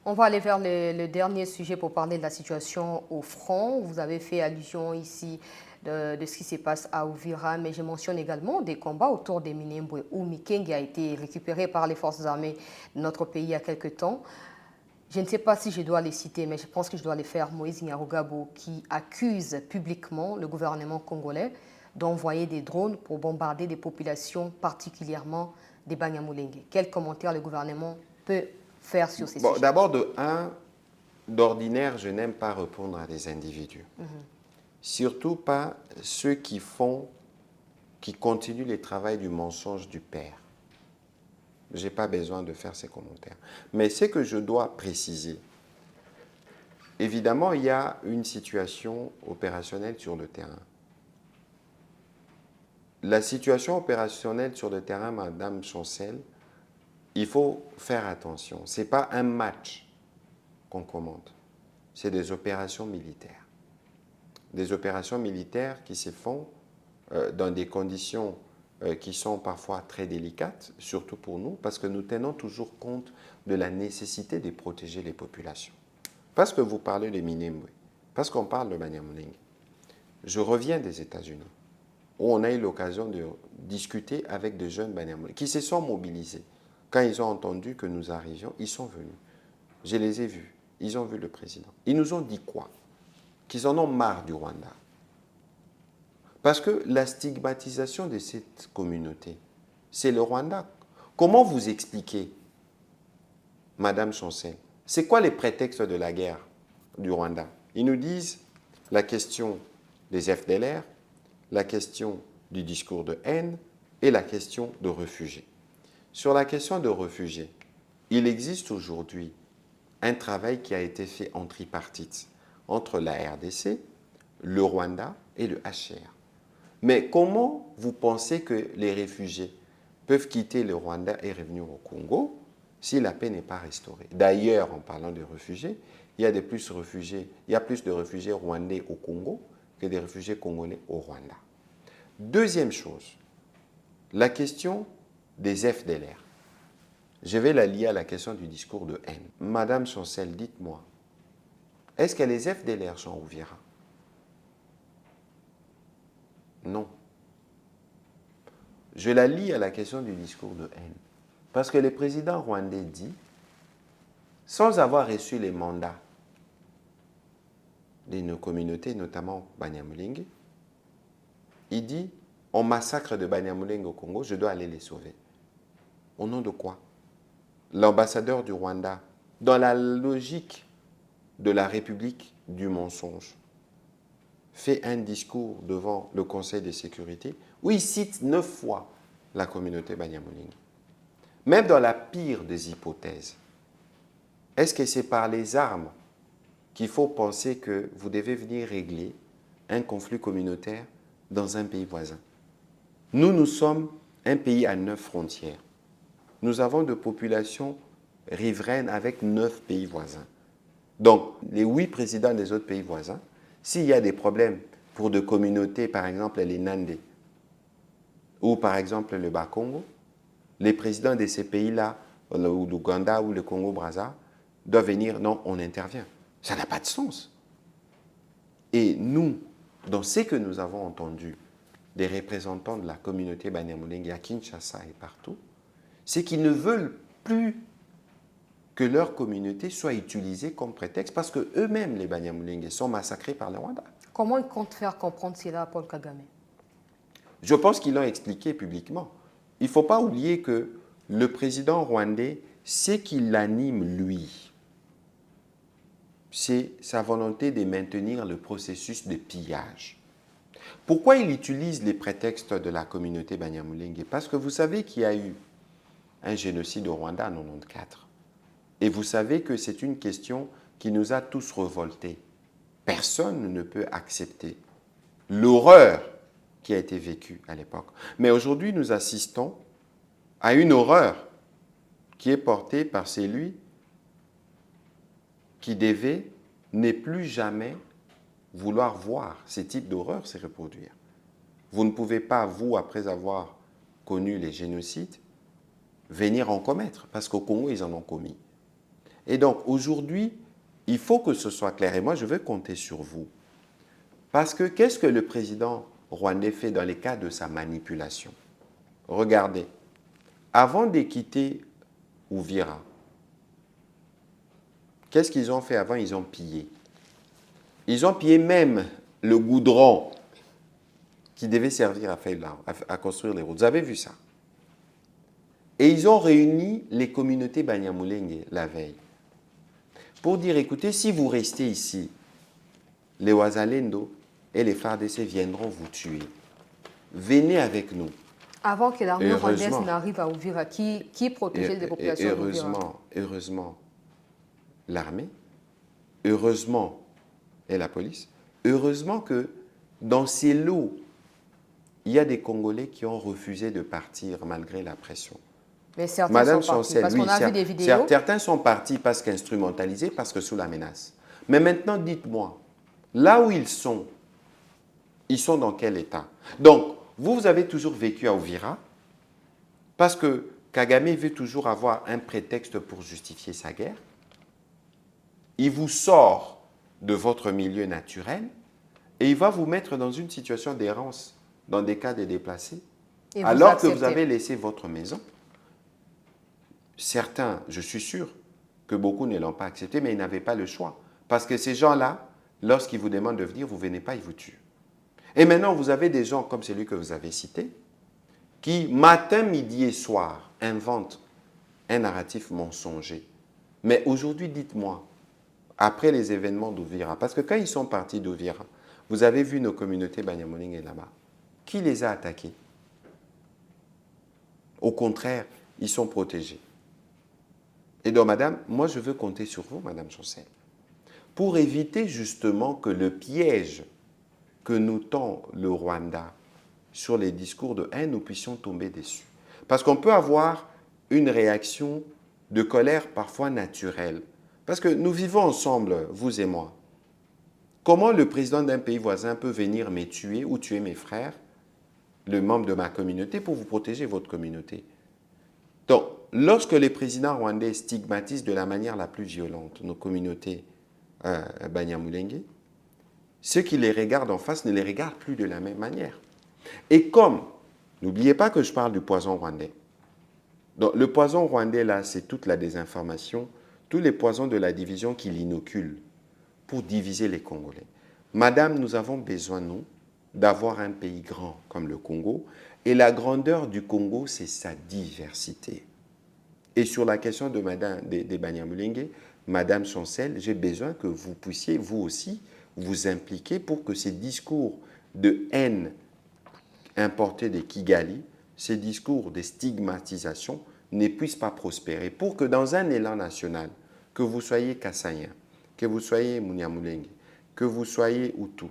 On va aller vers le dernier sujet pour parler de la situation au front. Vous avez fait allusion ici de ce qui se passe à Uvira, mais je mentionne également des combats autour des Minembwe où Mikenge a été récupéré par les forces armées de notre pays il y a quelque temps. Je ne sais pas si je dois les citer, mais je pense que je dois les faire. Moïse Nyarugabo qui accuse publiquement le gouvernement congolais d'envoyer des drones pour bombarder des populations, particulièrement des Banyamulenge. Quel commentaire le gouvernement peut faire sur ces sujets? D'abord, d'ordinaire, je n'aime pas répondre à des individus. Surtout pas ceux qui continuent le travail du mensonge du père. Je n'ai pas besoin de faire ces commentaires. Mais ce que je dois préciser, évidemment, il y a une situation opérationnelle sur le terrain. La situation opérationnelle sur le terrain, Madame Chancel, il faut faire attention. Ce n'est pas un match qu'on commande. C'est des opérations militaires. Des opérations militaires qui se font dans des conditions qui sont parfois très délicates, surtout pour nous, parce que nous tenons toujours compte de la nécessité de protéger les populations. Parce que vous parlez de Minembwe, parce qu'on parle de Banyamulenge. Je reviens des États-Unis, où on a eu l'occasion de discuter avec des jeunes Banyamulenge qui se sont mobilisés. Quand ils ont entendu que nous arrivions, ils sont venus. Je les ai vus. Ils ont vu le président. Ils nous ont dit quoi? Qu'ils en ont marre du Rwanda. Parce que la stigmatisation de cette communauté, c'est le Rwanda. Comment vous expliquez, Madame Chancel, c'est quoi les prétextes de la guerre du Rwanda? Ils nous disent la question des FDLR, la question du discours de haine et la question de réfugiés. Sur la question de réfugiés, il existe aujourd'hui un travail qui a été fait en tripartite entre la RDC, le Rwanda et le HCR. Mais comment vous pensez que les réfugiés peuvent quitter le Rwanda et revenir au Congo si la paix n'est pas restaurée? D'ailleurs, en parlant de réfugiés, il y a plus de réfugiés rwandais au Congo que des réfugiés congolais au Rwanda. Deuxième chose, la question des FDLR. Je vais la lier à la question du discours de haine. Madame Chancel, dites-moi, est-ce que les FDLR sont au Uvira? Non. Je la lie à la question du discours de haine. Parce que le président rwandais dit, sans avoir reçu les mandats de nos communautés, notamment Banyamulenge. Il dit, on massacre de Banyamulenge au Congo, je dois aller les sauver. Au nom de quoi? L'ambassadeur du Rwanda, dans la logique de la République du mensonge, fait un discours devant le Conseil de sécurité où il cite 9 fois la communauté Banyamulenge. Même dans la pire des hypothèses, est-ce que c'est par les armes qu'il faut penser que vous devez venir régler un conflit communautaire dans un pays voisin? Nous sommes un pays à 9 frontières. Nous avons de populations riveraines avec 9 pays voisins. Donc, les 8 présidents des autres pays voisins, s'il y a des problèmes pour des communautés, par exemple les Nandé, ou par exemple le Bas-Congo, les présidents de ces pays-là, l'Ouganda ou le Congo-Brazza, doivent venir, non, on intervient. Ça n'a pas de sens. Et nous, dans ce que nous avons entendu des représentants de la communauté Banyamulenge à Kinshasa et partout, c'est qu'ils ne veulent plus que leur communauté soit utilisée comme prétexte parce qu'eux-mêmes, les Banyamulenge, sont massacrés par le Rwanda. Comment ils comptent faire comprendre cela à Paul Kagame? Je pense qu'ils l'ont expliqué publiquement. Il ne faut pas oublier que le président rwandais, ce qui l'anime, lui, c'est sa volonté de maintenir le processus de pillage. Pourquoi il utilise les prétextes de la communauté Banyamulenge? Parce que vous savez qu'il y a eu un génocide au Rwanda en 1994. Et vous savez que c'est une question qui nous a tous révoltés. Personne ne peut accepter l'horreur qui a été vécue à l'époque. Mais aujourd'hui, nous assistons à une horreur qui est portée par celui qui devait ne plus jamais vouloir voir ces types d'horreurs se reproduire. Vous ne pouvez pas, vous, après avoir connu les génocides, venir en commettre, parce qu'au Congo, ils en ont commis. Et donc, aujourd'hui, il faut que ce soit clair. Et moi, je veux compter sur vous. Parce que qu'est-ce que le président rwandais fait dans les cas de sa manipulation? Regardez, avant de quitter Uvira, qu'est-ce qu'ils ont fait avant? Ils ont pillé. Ils ont pillé même le goudron qui devait servir à construire les routes. Vous avez vu ça? Et ils ont réuni les communautés Banyamulenge la veille pour dire, écoutez, si vous restez ici, les Wazalendo et les FARDC viendront vous tuer. Venez avec nous. Avant que l'armée rwandaise n'arrive à Uvira, qui protégeait les populations d'Uvira? Heureusement, l'armée, heureusement, et la police, heureusement que dans ces lots, il y a des Congolais qui ont refusé de partir malgré la pression. Mais certains Madame sont partis, Chancel, parce oui, qu'on a vu des vidéos. Certains sont partis parce qu'instrumentalisés, parce que sous la menace. Mais maintenant, dites-moi, là où ils sont dans quel état? Donc, vous avez toujours vécu à Uvira, parce que Kagame veut toujours avoir un prétexte pour justifier sa guerre. Il vous sort de votre milieu naturel et il va vous mettre dans une situation d'errance, dans des cas de déplacés, alors que vous avez laissé votre maison. Certains, je suis sûr que beaucoup ne l'ont pas accepté, mais ils n'avaient pas le choix. Parce que ces gens-là, lorsqu'ils vous demandent de venir, vous ne venez pas, ils vous tuent. Et maintenant, vous avez des gens comme celui que vous avez cité, qui, matin, midi et soir, inventent un narratif mensonger. Mais aujourd'hui, dites-moi, après les événements d'Uvira, parce que quand ils sont partis d'Uvira, vous avez vu nos communautés Banyamulenge là-bas. Qui les a attaqués? Au contraire, ils sont protégés. Et donc, madame, moi, je veux compter sur vous, madame Chancel, pour éviter justement que le piège que nous tend le Rwanda sur les discours de haine, nous puissions tomber dessus. Parce qu'on peut avoir une réaction de colère parfois naturelle. Parce que nous vivons ensemble, vous et moi. Comment le président d'un pays voisin peut venir me tuer ou tuer mes frères, le membre de ma communauté, pour vous protéger votre communauté? Donc, lorsque les présidents rwandais stigmatisent de la manière la plus violente nos communautés Banyamulenge, ceux qui les regardent en face ne les regardent plus de la même manière. Et comme, n'oubliez pas que je parle du poison rwandais. Donc, le poison rwandais, là, c'est toute la désinformation, tous les poisons de la division qui l'inoculent pour diviser les Congolais. Madame, nous avons besoin, nous, d'avoir un pays grand comme le Congo. Et la grandeur du Congo, c'est sa diversité. Et sur la question de Madame des Banyamulenge, Madame Chancel, j'ai besoin que vous puissiez, vous aussi, vous impliquer pour que ces discours de haine importés de Kigali, ces discours de stigmatisation ne puissent pas prospérer. Pour que dans un élan national, que vous soyez Kassaïen, que vous soyez Munyamulenge, que vous soyez Hutu,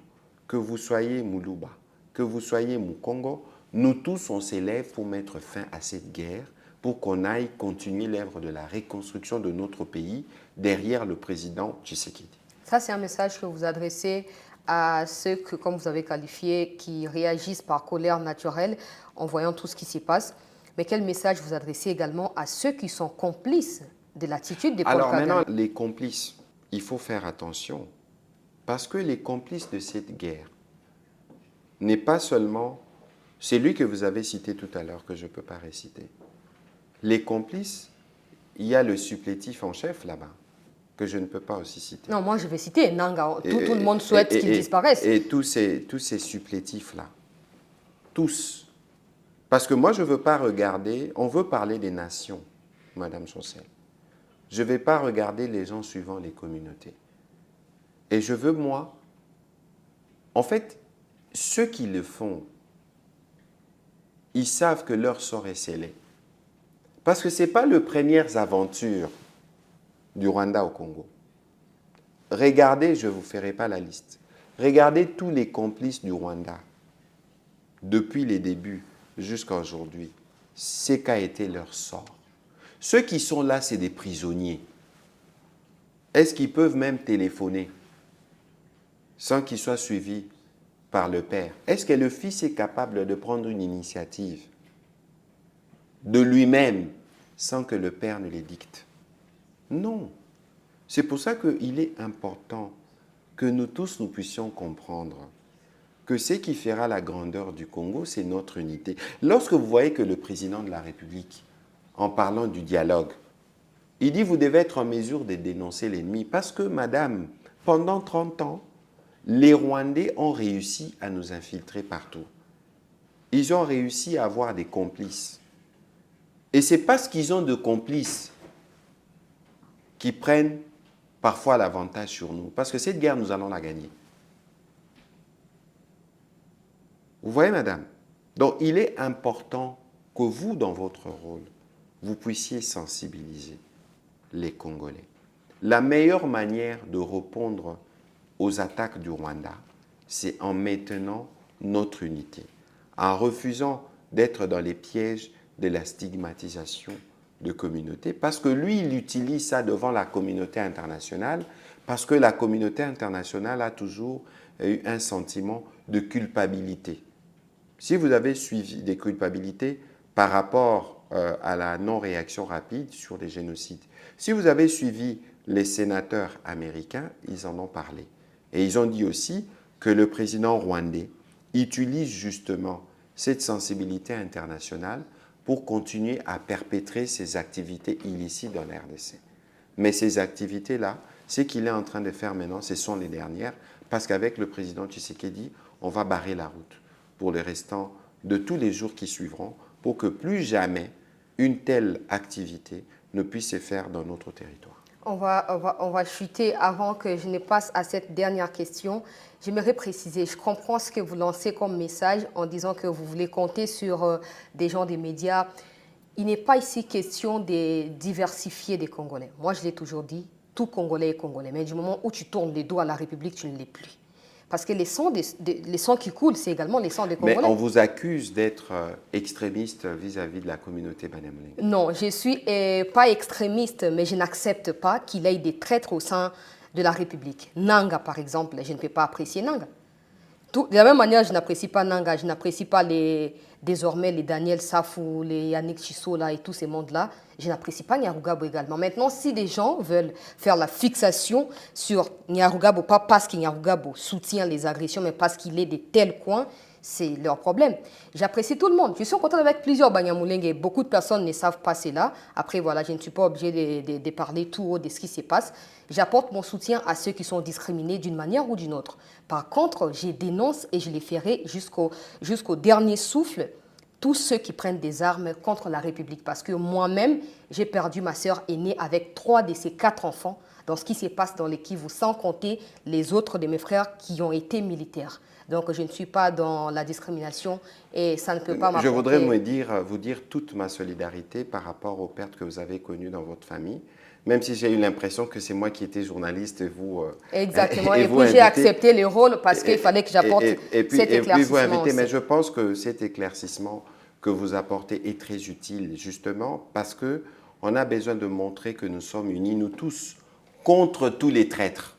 que vous soyez Muluba, que vous soyez Mukongo, nous tous on s'élève pour mettre fin à cette guerre, pour qu'on aille continuer l'œuvre de la reconstruction de notre pays derrière le président Tshisekedi. Ça, c'est un message que vous adressez à ceux que, comme vous avez qualifié, qui réagissent par colère naturelle en voyant tout ce qui s'y passe. Mais quel message vous adressez également à ceux qui sont complices de l'attitude des Paul Alors Kagame? maintenant, les complices, il faut faire attention. Parce que les complices de cette guerre n'est pas seulement celui que vous avez cité tout à l'heure, que je ne peux pas réciter. Les complices, il y a le supplétif en chef là-bas, que je ne peux pas aussi citer. Non, moi je vais citer Nanga. Tout le monde souhaite qu'il disparaisse. Et tous ces supplétifs-là, tous. Parce que moi, je ne veux pas regarder, on veut parler des nations, Madame Chancel. Je ne vais pas regarder les gens suivant les communautés. Et je veux, moi, en fait, ceux qui le font, ils savent que leur sort est scellé. Parce que ce n'est pas les premières aventures du Rwanda au Congo. Regardez, je ne vous ferai pas la liste. Regardez tous les complices du Rwanda, depuis les débuts jusqu'à aujourd'hui. C'est qu'a été leur sort. Ceux qui sont là, c'est des prisonniers. Est-ce qu'ils peuvent même téléphoner sans qu'ils soient suivis par le père? Est-ce que le fils est capable de prendre une initiative de lui-même sans que le père ne les dicte? Non. C'est pour ça qu'il est important que nous tous nous puissions comprendre que ce qui fera la grandeur du Congo, c'est notre unité. Lorsque vous voyez que le président de la République, en parlant du dialogue, il dit vous devez être en mesure de dénoncer l'ennemi parce que, madame, pendant 30 ans, les Rwandais ont réussi à nous infiltrer partout. Ils ont réussi à avoir des complices. Et c'est parce qu'ils ont de complices qui prennent parfois l'avantage sur nous. Parce que cette guerre, nous allons la gagner. Vous voyez, madame? Donc, il est important que vous, dans votre rôle, vous puissiez sensibiliser les Congolais. La meilleure manière de répondre aux attaques du Rwanda, c'est en maintenant notre unité, en refusant d'être dans les pièges de la stigmatisation de communautés, parce que lui, il utilise ça devant la communauté internationale, parce que la communauté internationale a toujours eu un sentiment de culpabilité. Si vous avez suivi des culpabilités par rapport à la non-réaction rapide sur les génocides, si vous avez suivi les sénateurs américains, ils en ont parlé. Et ils ont dit aussi que le président rwandais utilise justement cette sensibilité internationale pour continuer à perpétrer ses activités illicites dans la RDC. Mais ces activités-là, ce qu'il est en train de faire maintenant, ce sont les dernières, parce qu'avec le président Tshisekedi, on va barrer la route pour le restant de tous les jours qui suivront, pour que plus jamais une telle activité ne puisse se faire dans notre territoire. On va chuter avant que je ne passe à cette dernière question. J'aimerais préciser, je comprends ce que vous lancez comme message en disant que vous voulez compter sur des gens des médias. Il n'est pas ici question de diversifier des Congolais. Moi, je l'ai toujours dit, tout Congolais est Congolais. Mais du moment où tu tournes les dos à la République, tu ne l'es plus. Parce que les sangs qui coulent, c'est également les sangs des Congolais. Mais on vous accuse d'être extrémiste vis-à-vis de la communauté Banyamulenge. Non, je ne suis pas extrémiste, mais je n'accepte pas qu'il y ait des traîtres au sein de la République. Nanga, par exemple, je ne peux pas apprécier Nanga. De la même manière, je n'apprécie pas Nanga, je n'apprécie pas désormais les Daniel Safou, les Yannick Chisola et tous ces mondes-là. Je n'apprécie pas Nyarugabo également. Maintenant, si des gens veulent faire la fixation sur Nyarugabo, pas parce que Nyarugabo soutient les agressions, mais parce qu'il est de tels coins, c'est leur problème. J'apprécie tout le monde. Je suis en contact avec plusieurs Banyamulenge. Beaucoup de personnes ne savent pas cela. Après, voilà, je ne suis pas obligée de parler tout haut de ce qui se passe. J'apporte mon soutien à ceux qui sont discriminés d'une manière ou d'une autre. Par contre, je dénonce et je les ferai jusqu'au dernier souffle tous ceux qui prennent des armes contre la République. Parce que moi-même, j'ai perdu ma sœur aînée avec 3 de ses 4 enfants dans ce qui se passe dans le Kivu, sans compter les autres de mes frères qui ont été militaires. Donc, je ne suis pas dans la discrimination et ça ne peut pas m'apporter... Je voudrais vous dire toute ma solidarité par rapport aux pertes que vous avez connues dans votre famille, même si j'ai eu l'impression que c'est moi qui étais journaliste et vous... Exactement, et puis j'ai accepté le rôle parce qu'il fallait que j'apporte cet éclaircissement. Et puis vous invitez, mais je pense que cet éclaircissement que vous apportez est très utile, justement, parce qu'on a besoin de montrer que nous sommes unis, nous tous, contre tous les traîtres,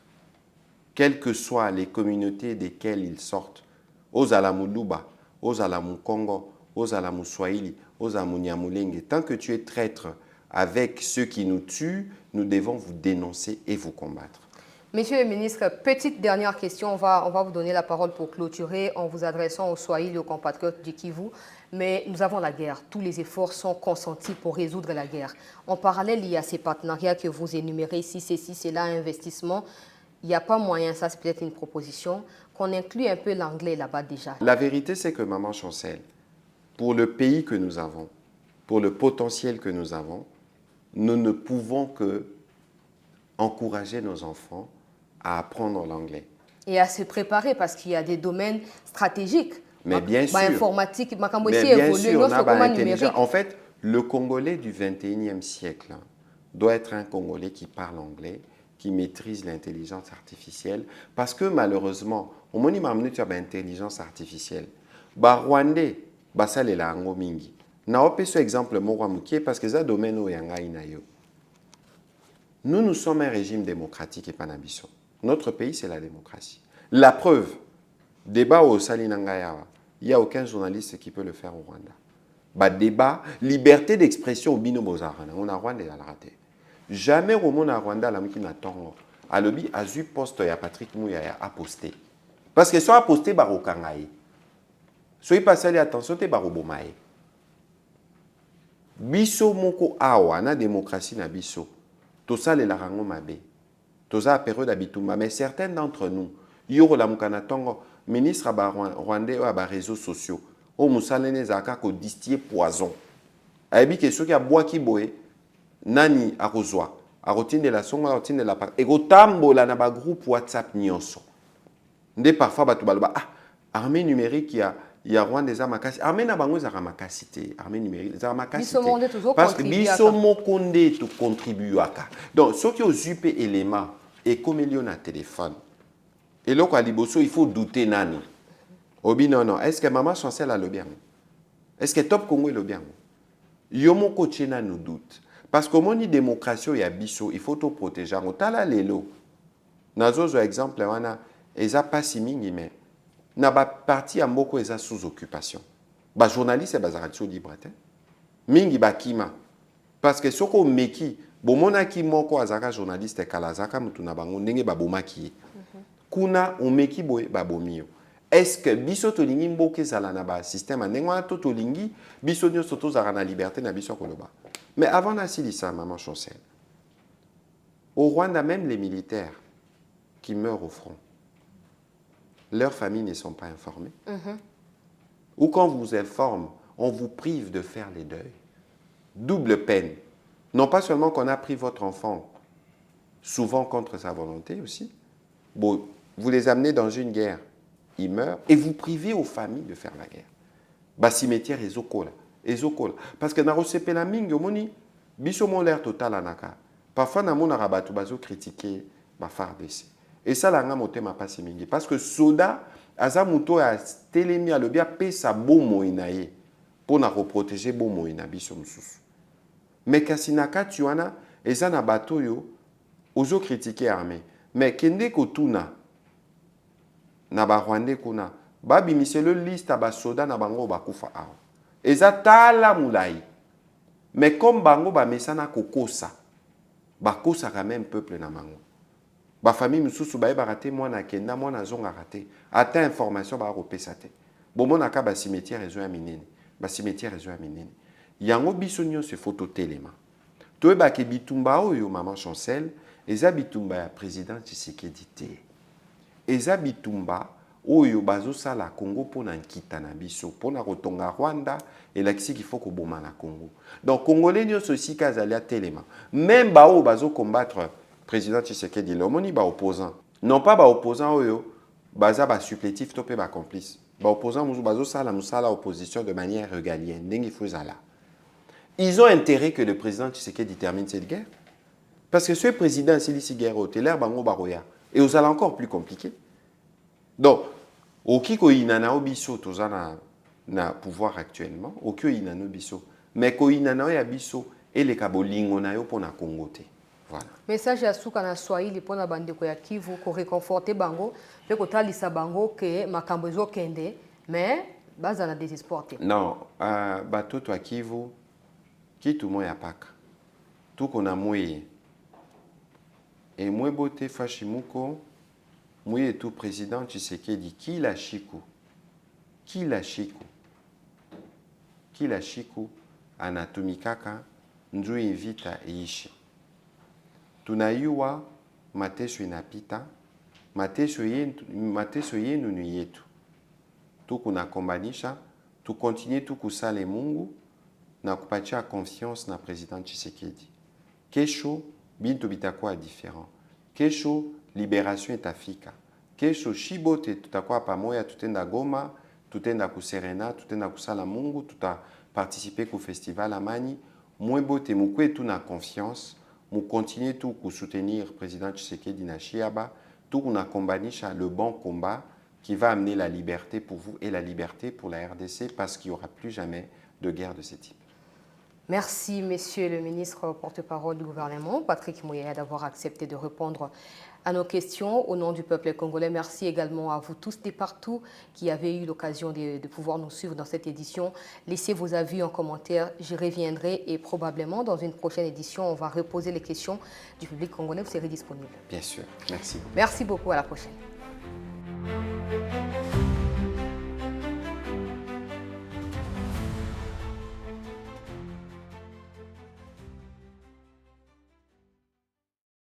quelles que soient les communautés desquelles ils sortent, aux Alamuluba, aux Alamukongo, aux Alamuswahili, aux Amunyamulenge. Tant que tu es traître avec ceux qui nous tuent, nous devons vous dénoncer et vous combattre. Monsieur le ministre, petite dernière question. On va vous donner la parole pour clôturer en vous adressant aux Swahili et aux compatriotes du Kivu. Mais nous avons la guerre. Tous les efforts sont consentis pour résoudre la guerre. En parallèle, il y a ces partenariats que vous énumérez ici, ceci, cela, investissement. Il n'y a pas moyen, ça c'est peut-être une proposition, qu'on inclue un peu l'anglais là-bas déjà. La vérité, c'est que Maman Chancel, pour le pays que nous avons, pour le potentiel que nous avons, nous ne pouvons que encourager nos enfants à apprendre l'anglais. Et à se préparer parce qu'il y a des domaines stratégiques. Mais bien sûr. Informatique, numérique. En fait, le Congolais du 21e siècle doit être un Congolais qui parle anglais, qui maîtrise l'intelligence artificielle. Parce que malheureusement, au moment où on a l'intelligence artificielle, les Rwandais, ça les langues mingi. Na opé ce exemple parce que ça domaine où nous sommes un régime démocratique et panabiso. Notre pays, c'est la démocratie. La preuve, débat au Salinangayawa, il n'y a aucun journaliste qui peut le faire au Rwanda. Débat, liberté d'expression au Bino Bozarana, on a Rwanda à la raté. Jamais au monde à Rwanda, la mouki n'a tongo. À l'obi, a eu poste ya Patrick Mouya a posté. Parce que soit a posté baro kangaye. Soyez pas salé attention, te baro bomaye. Biso moko awa na démocratie na biso. Tout ça les larango mabe. Tout ça période d'habitumba. Mais certains d'entre nous, yoro la mukana tongo, ministre rwandais ou à réseaux sociaux, au moussalene zaka ko distiller poison. Aibi que ceux qui a bois qui boe, nani a rozwa, a rotine de la songa, a rotine de la part. Et go tambo la na ba groupe WhatsApp nyonso. Nde parfois batu balba armée numérique il y a Rwanda des amakasi. Armée na bango zara makasité, armée numérique des amakasité. Parce que biso mo konde to contribue aka. Donc ceux qui ont zupe élément et comme il y a un téléphone. Et là, il faut douter nani. Obi non, non. Est-ce que Maman Chancel a le bien? Est-ce que Top Congo est le bien? Yomo Kochena nous doute. Parce que mon démocratie, il y a biso, il faut tout protéger. On a là les lots. Nazo, exemple, on a, ils a pas si mingi, mais na ba parti à Moko, ils a sous occupation. Ba journaliste, ils a libre. Mingi ba kima. Parce que ce qu'on meki, bon mon aki moko azaka journaliste kalazaka mutuna bango ndenge ba bomaki. Kuna omeki boye babomio. Est-ce que biso tolingi mboke zala na ba système ndengwa to tolingi biso nyoso to zara na liberté na biso koloba. Mais avant na silisa Maman Chancel. Au Rwanda, même les militaires qui meurent au front, leurs familles ne sont pas informées. Ou quand on vous informe, on vous prive de faire les deuils. Double peine. Non pas seulement qu'on a pris votre enfant, souvent contre sa volonté aussi. Bon, vous les amenez dans une guerre, ils meurent, et vous privez aux familles de faire la guerre. Bah, cimetière et zokola. Parce que na rosepela mingi omoni, biso mon l'air total anaka. Parfois na mona rabatu bazo critiquer ba FARDC. Et ça la nga motema pas mingi parce que soda azamuto a telemi a lobia pesa bomo inaye pour na reprotéger bomo ina biso mususu. Mais kasinaka tuana eza na bato yo ozo critiquer armée. Mais kende ko tuna na ba Rwandais kuna babi miselo liste ba soda na bango bakufa awa. Eza tala mulai. Mais comme bango ba mesana kokosa. Bakosa quand même peuple na mango. Ba famille mususu ba raté moi na kenda moi na zonga raté. Ata information ba repesate. bomonaka ba cimetière ezo ya minene, ba cimetière ezo ya minene. Yango biso nyonso foto telema. Toyebake bitumba oyo maman Chancel, eza bitumba ya président Tshisekedi te. Eza bitumba oyo bazosala Congo pona nkita na biso, pona kotonga Rwanda elakisi qu'il faut koboma na Congo. Donc Congolais nyonso sika azali telema. Même ba oyo bazo combattre président Tshisekedi, l'omoni ba opposant. Non pas ba opposant oyo baza ba supplétif to pe ba complice. Ba opposant musu bazosala musala opposition de manière régalienne, ndenge fozala. Ils ont intérêt que le président Tshisekedi termine cette guerre. Parce que ce président, c'est ici guerre au Téler, Bango Baroya. Et vous allez encore plus compliqué. Donc, au Kiko Inana Obiso, tous na pouvoir actuellement, au Kiko Inana Obiso. Mais ko Inana Obiso, et les Kabolingo na yo pour na Congo. Voilà. Message à Souka na Swahili pour na bande ko ya Kivu, ko réconforter Bango, pe ko talisa Bango que makambo zo kende, mais baza na désespoir. Non, bato to Kivu. Qui tout le monde a pas tout qu'on a mouillé et moi beauté Fashimuko mouillé tout président Tshisekedi qui la chiku anatomikaka njo invita ishi tunayua mateso inapita mateso yenu ni yetu tu kuna kombanisha tu continue tu kusale Mungu na kupatia confiance na président Tshisekedi. Kesho bintu bitakuwa différent. Kesho libération itafika. Kesho shibote tutakuwa pamoja, tutenda Goma, tutenda kuserena, tutenda kusala Mungu, participer au festival Amani. Mwebote mukwe tu na confiance, mu continuer tout ku soutenir président Tshisekedi na Chiaba, tout na kombanisha le bon combat qui va amener la liberté pour vous et la liberté pour la RDC parce qu'il n'y aura plus jamais de guerre de ce type. Merci, Monsieur le ministre porte-parole du gouvernement, Patrick Muyaya, d'avoir accepté de répondre à nos questions au nom du peuple congolais. Merci également à vous tous et partout qui avez eu l'occasion de pouvoir nous suivre dans cette édition. Laissez vos avis en commentaire, j'y reviendrai et probablement dans une prochaine édition, on va reposer les questions du public congolais. Vous serez disponible. Bien sûr, merci. Merci beaucoup, à la prochaine.